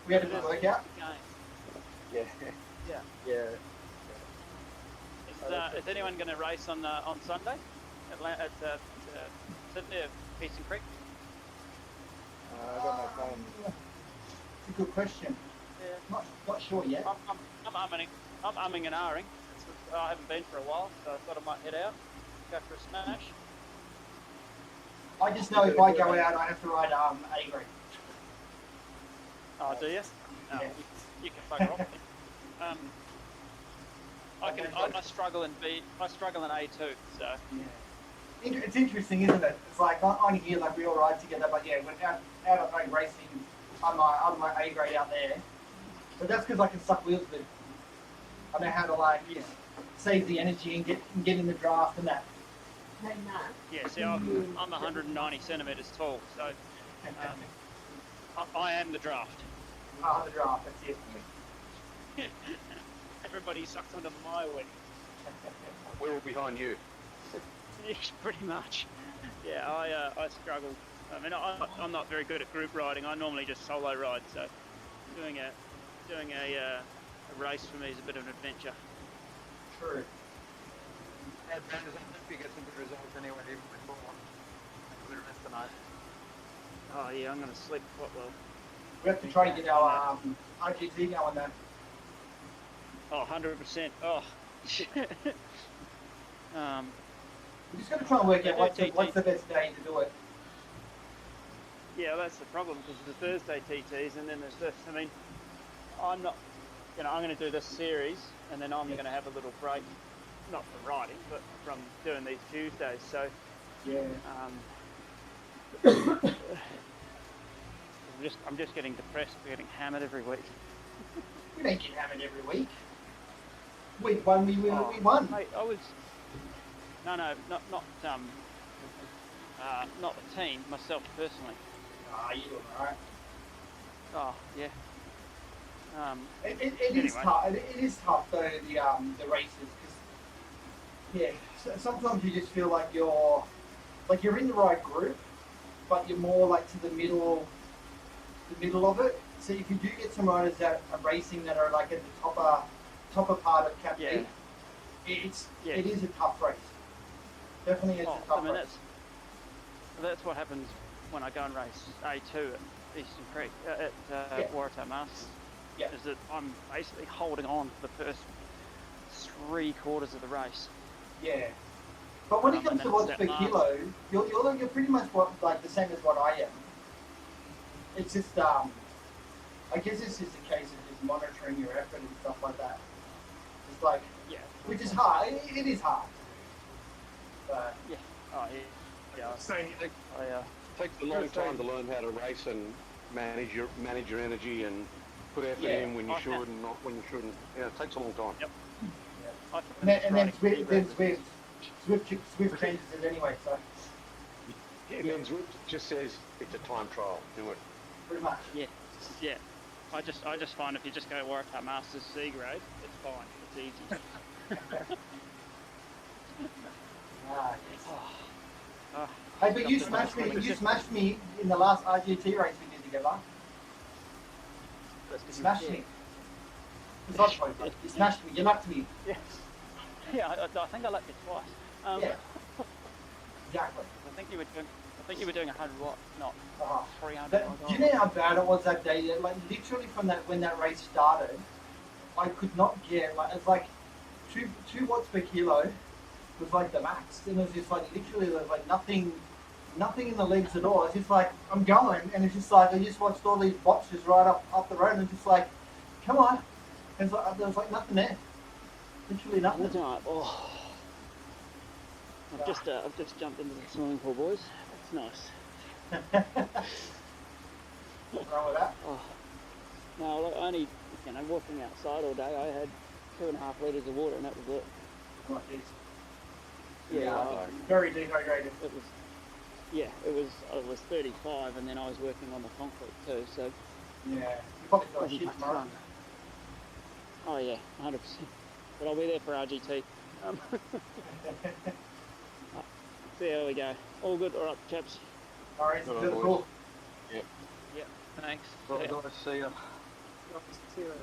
We had a It good is. workout. Yeah. Yeah. Yeah. Is anyone going to race on Sunday at Sydney, Pearson Creek? I got no phone. It's a good question. Yeah. Not sure yet. I'm umming and ahhing. I haven't been for a while, so I thought I might head out, go for a smash. I just know if I go out, I have to ride A grade. Oh, do you? No, Yeah. you can fuck off. I struggle in A2, so. Yeah. It's interesting, isn't it? It's like on here, like we all ride together, but yeah, when out of like racing, I'm my A grade out there. But that's because I can suck wheels with. I know how to like save the energy and get in the draft and that. Hey, Matt. Yeah, see, I'm 190 centimetres tall, so I am the draft. The draft, that's it. Everybody sucks under my wing. We're all behind you. Pretty much. Yeah, I struggle. I mean, I'm not very good at group riding. I normally just solo ride, so doing a race for me is a bit of an adventure. True. And Brandon, I hope you get some good results anyway, even before the rest tonight. Oh yeah, I'm gonna sleep quite well. We have to try to get our RGT going then. Oh, 100%. Oh. We're just going to try and work out what's the best day to do it. Yeah, that's the problem, because the Thursday TTs, and then there's this. I mean, I'm not, I'm going to do this series, and then I'm going to have a little break, not from riding, but from doing these Tuesdays. So, yeah. I'm just getting depressed for getting hammered every week. We don't get hammered every week. Week one, we won. Mate, I was. No, not the team, myself personally. You're doing alright. Oh yeah. It anyway. is tough. It is tough though, the races, because sometimes you just feel like you're in the right group, but you're more like to the middle of it. So if you do get some riders that are racing that are like at the topper part of Cap B, it is a tough race. Definitely is a tough race. That's what happens when I go and race A2 at Eastern Creek at Waratah Masters. Yeah. Is that I'm basically holding on for the first 3/4 of the race. Yeah. But when it comes to watts per kilo, you're pretty much the same as what I am. It's just I guess it's just a case of just monitoring your effort and stuff like that. It's like which is hard. It is hard. But yeah. Oh yeah. Same. Takes a long time to learn how to race and manage your energy and put effort in when you should and not when you shouldn't. Yeah, it takes a long time. Yep. And then Zwift changes it anyway, so. Yeah, then Zwift just says it's a time trial. Do it. Pretty much. Yeah. Yeah. I just find if you just go Waratah Masters C grade, it's fine. It's easy. Hey, but you smashed me. You smashed me in the last RGT race we did together. You smashed me. It's not funny, but you smashed me. You knocked me. Yeah. Yeah. I think I lapped you twice. Yeah. Exactly. I think you were doing 100 watts, not 300. Do you know how bad it was that day? Like literally from when that race started, I could not get it's like 2 watts per kilo was like the max, and it was just like literally there was like nothing in the legs at all. It's just like I'm going, and it's just like I just watched all these boxes right up the road, and it's just like, come on, and it's like, there was like nothing there, literally nothing. Oh. I've just jumped into the swimming pool, boys. It's nice. What's wrong with that? Oh. No, like only walking outside all day, I had 2.5 litres of water, and that was it. Oh, geez. Yeah, very dehydrated. It was 35, and then I was working on the concrete too, so. Yeah, you probably got shit tomorrow. Fun. Oh yeah, 100%. But I'll be there for RGT. See how we go. All good, all right, chaps. All right, cool. Yep. Yep. Thanks. Well, nice to see you. See you later.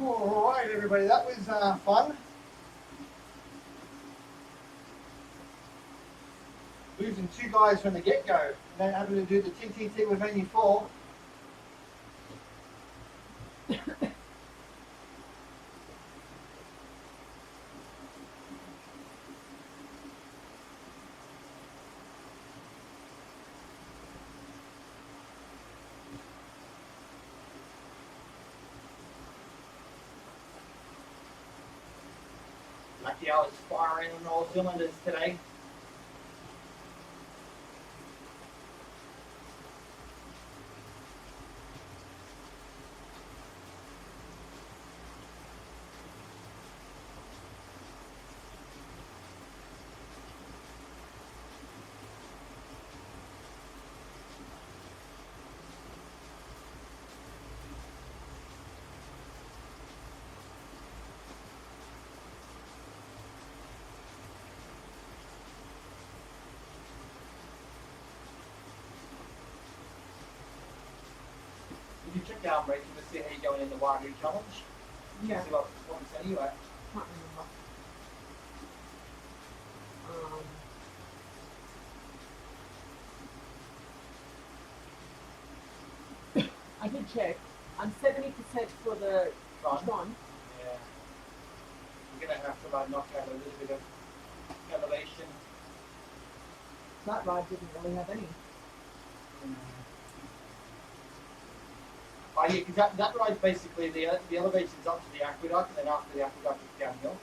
All right, everybody, that was fun. Losing 2 guys from the get-go, and then having to do the TTT with only 4. Pacquiao is firing on all cylinders today. You can check down, Rachel, to see how you're going in the Wagyu challenge. Yeah. See what percent are you at? Can't remember. I did check. I'm 70% for the Tron. Yeah. You're gonna have to like knock out a little bit of elevation. That ride didn't really have any. Oh yeah, because that ride's basically the elevation's up to the aqueduct, and then after the aqueduct it's downhill.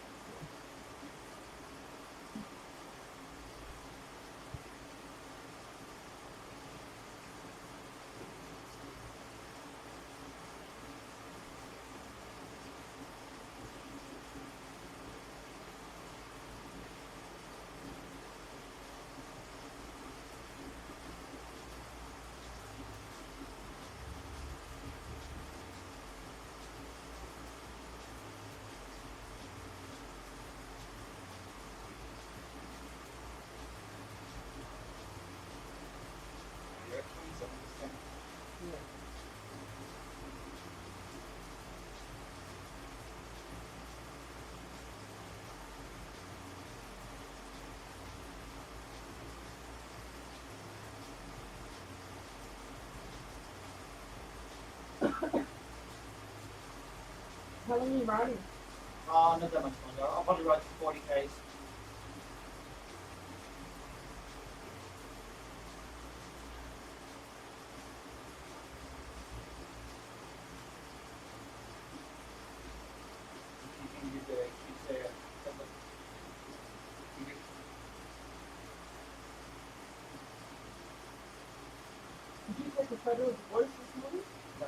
You're at 27%. Yeah. How long are you riding? Not that much longer. I'll probably ride for 40 Ks. You can use the Did you take a photo of the voice this morning? No,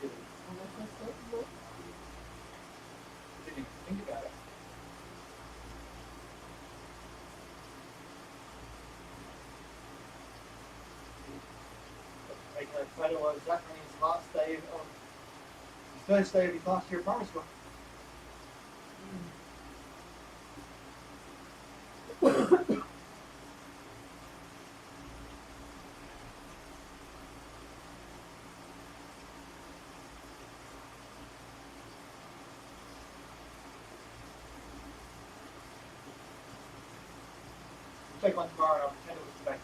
really. On my first day? No. Didn't even think about it. Taking a photo of Zach on his last day of his first day of his last year of primary school. Take one tomorrow and I'll pretend it was today.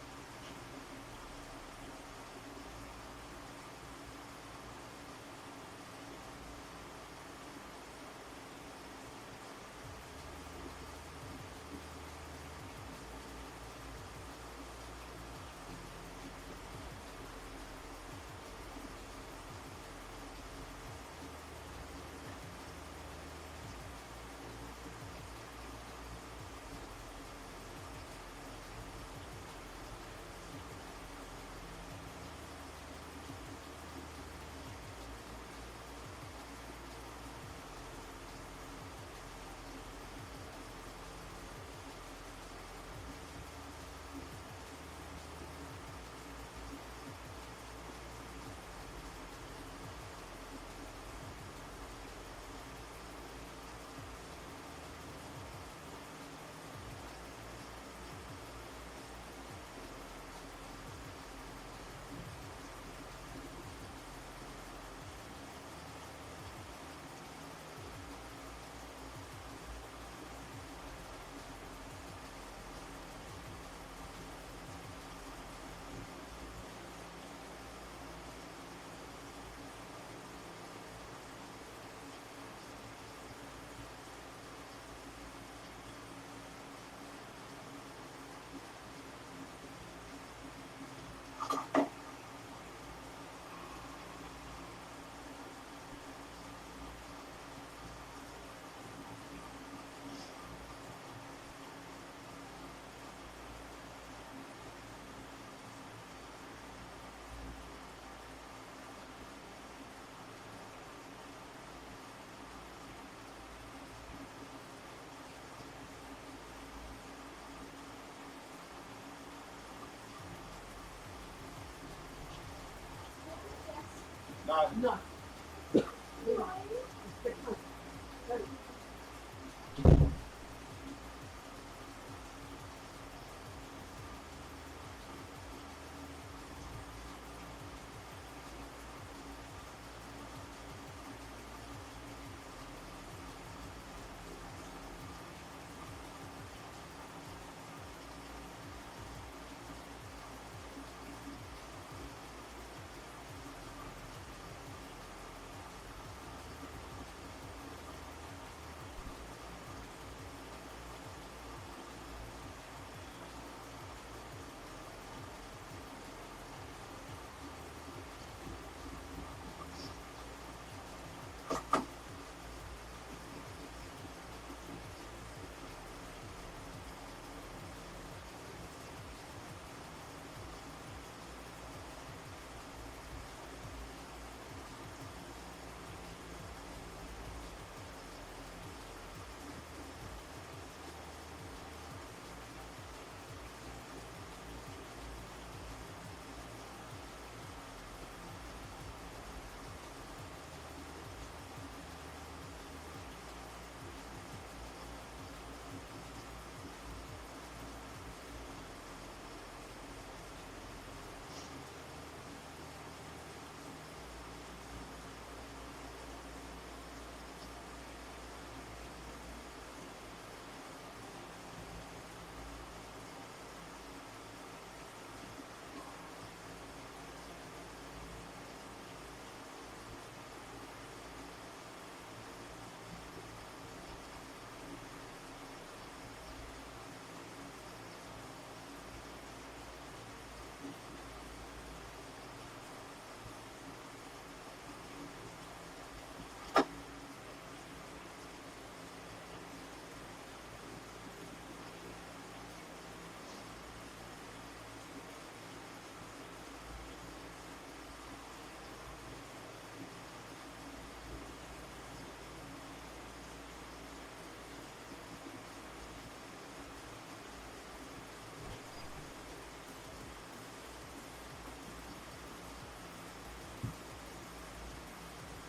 No. No.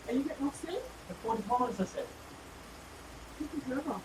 Are you getting off soon? The 40 kilometers, I said. Taking forever.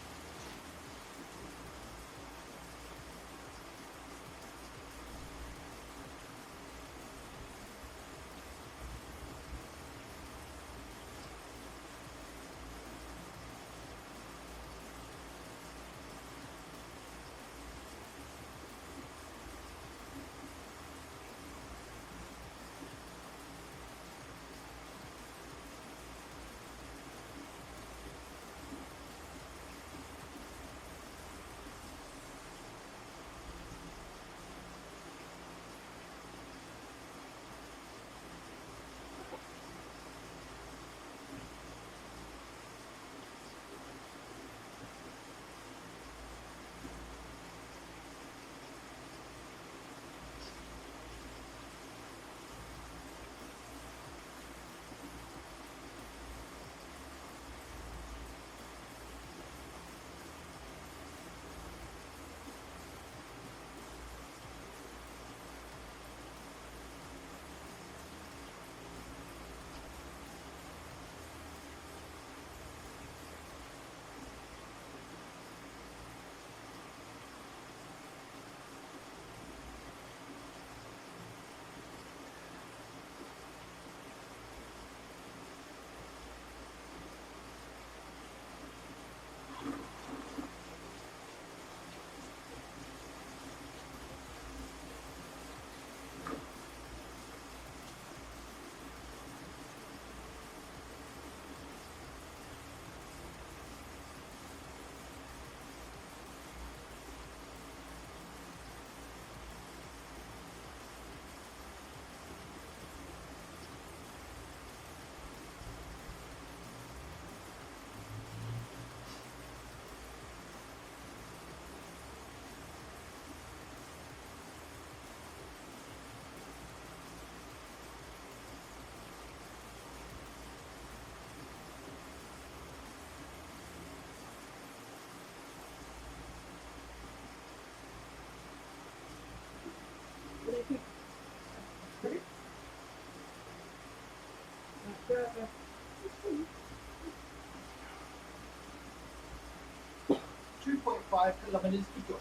5 kilometers to go.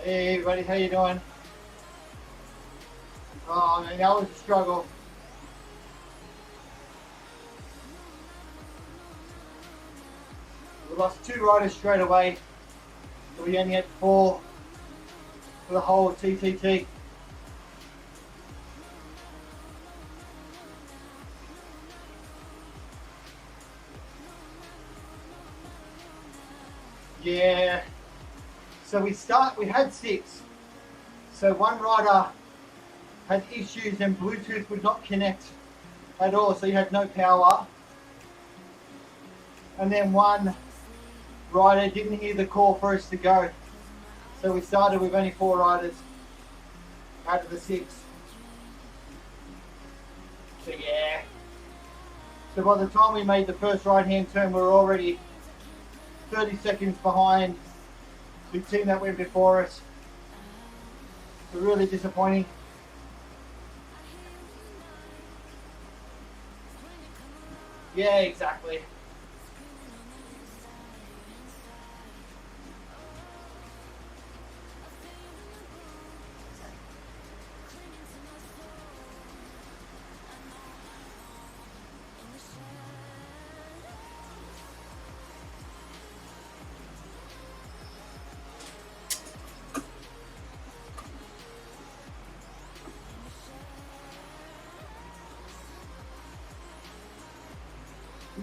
Hey everybody, how you doing? Oh man, that was a struggle. We lost 2 riders straight away, so we only had 4 for the whole TTT. Yeah. So we had 6. So one rider had issues and Bluetooth would not connect at all, so you had no power. And then one rider didn't hear the call for us to go. So we started with only 4 riders out of the 6. So yeah. So by the time we made the first right-hand turn, we were already 30 seconds behind the team that went before us. So really disappointing. Yeah, exactly.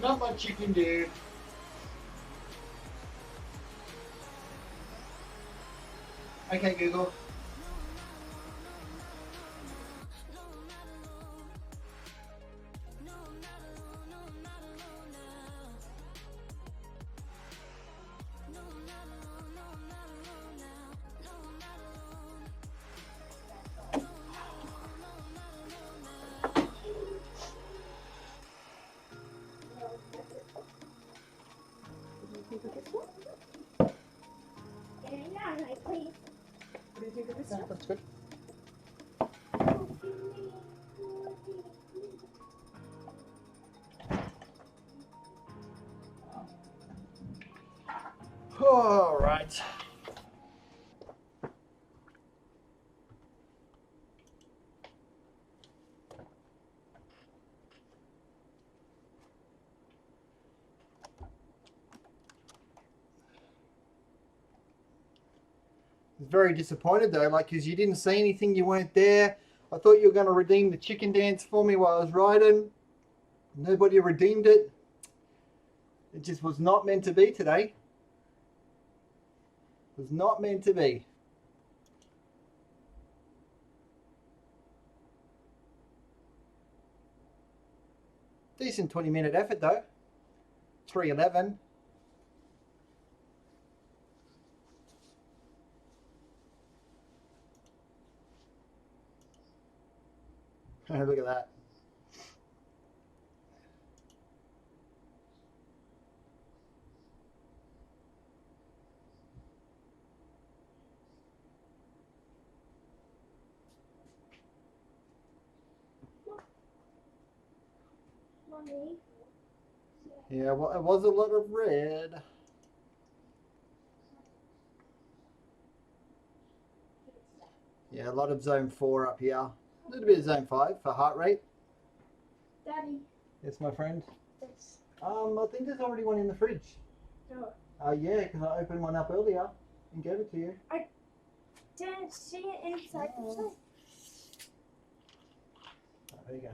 Not much you can do. Okay, Google. What do you think of this stuff? That's good. All right. Very disappointed though, like, because you didn't say anything, you weren't there. I thought you were going to redeem the chicken dance for me while I was riding. Nobody redeemed it. It just was not meant to be today. It was not meant to be. Decent 20-minute effort though. 3:11. Look at that. Mommy. Yeah, well, it was a lot of red. Yeah, a lot of zone 4 up here. A little bit of zone 5 for heart rate. Daddy. Yes, my friend. This. I think there's already one in the fridge. No. Yeah, because I opened one up earlier and gave it to you. Didn't see it inside the fridge. Oh, there you go.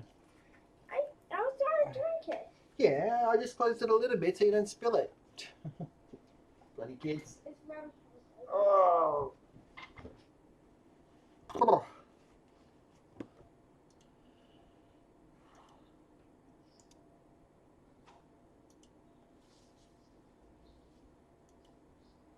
I was trying to drink it. Yeah, I just closed it a little bit so you don't spill it. Bloody kids. It's round. Oh.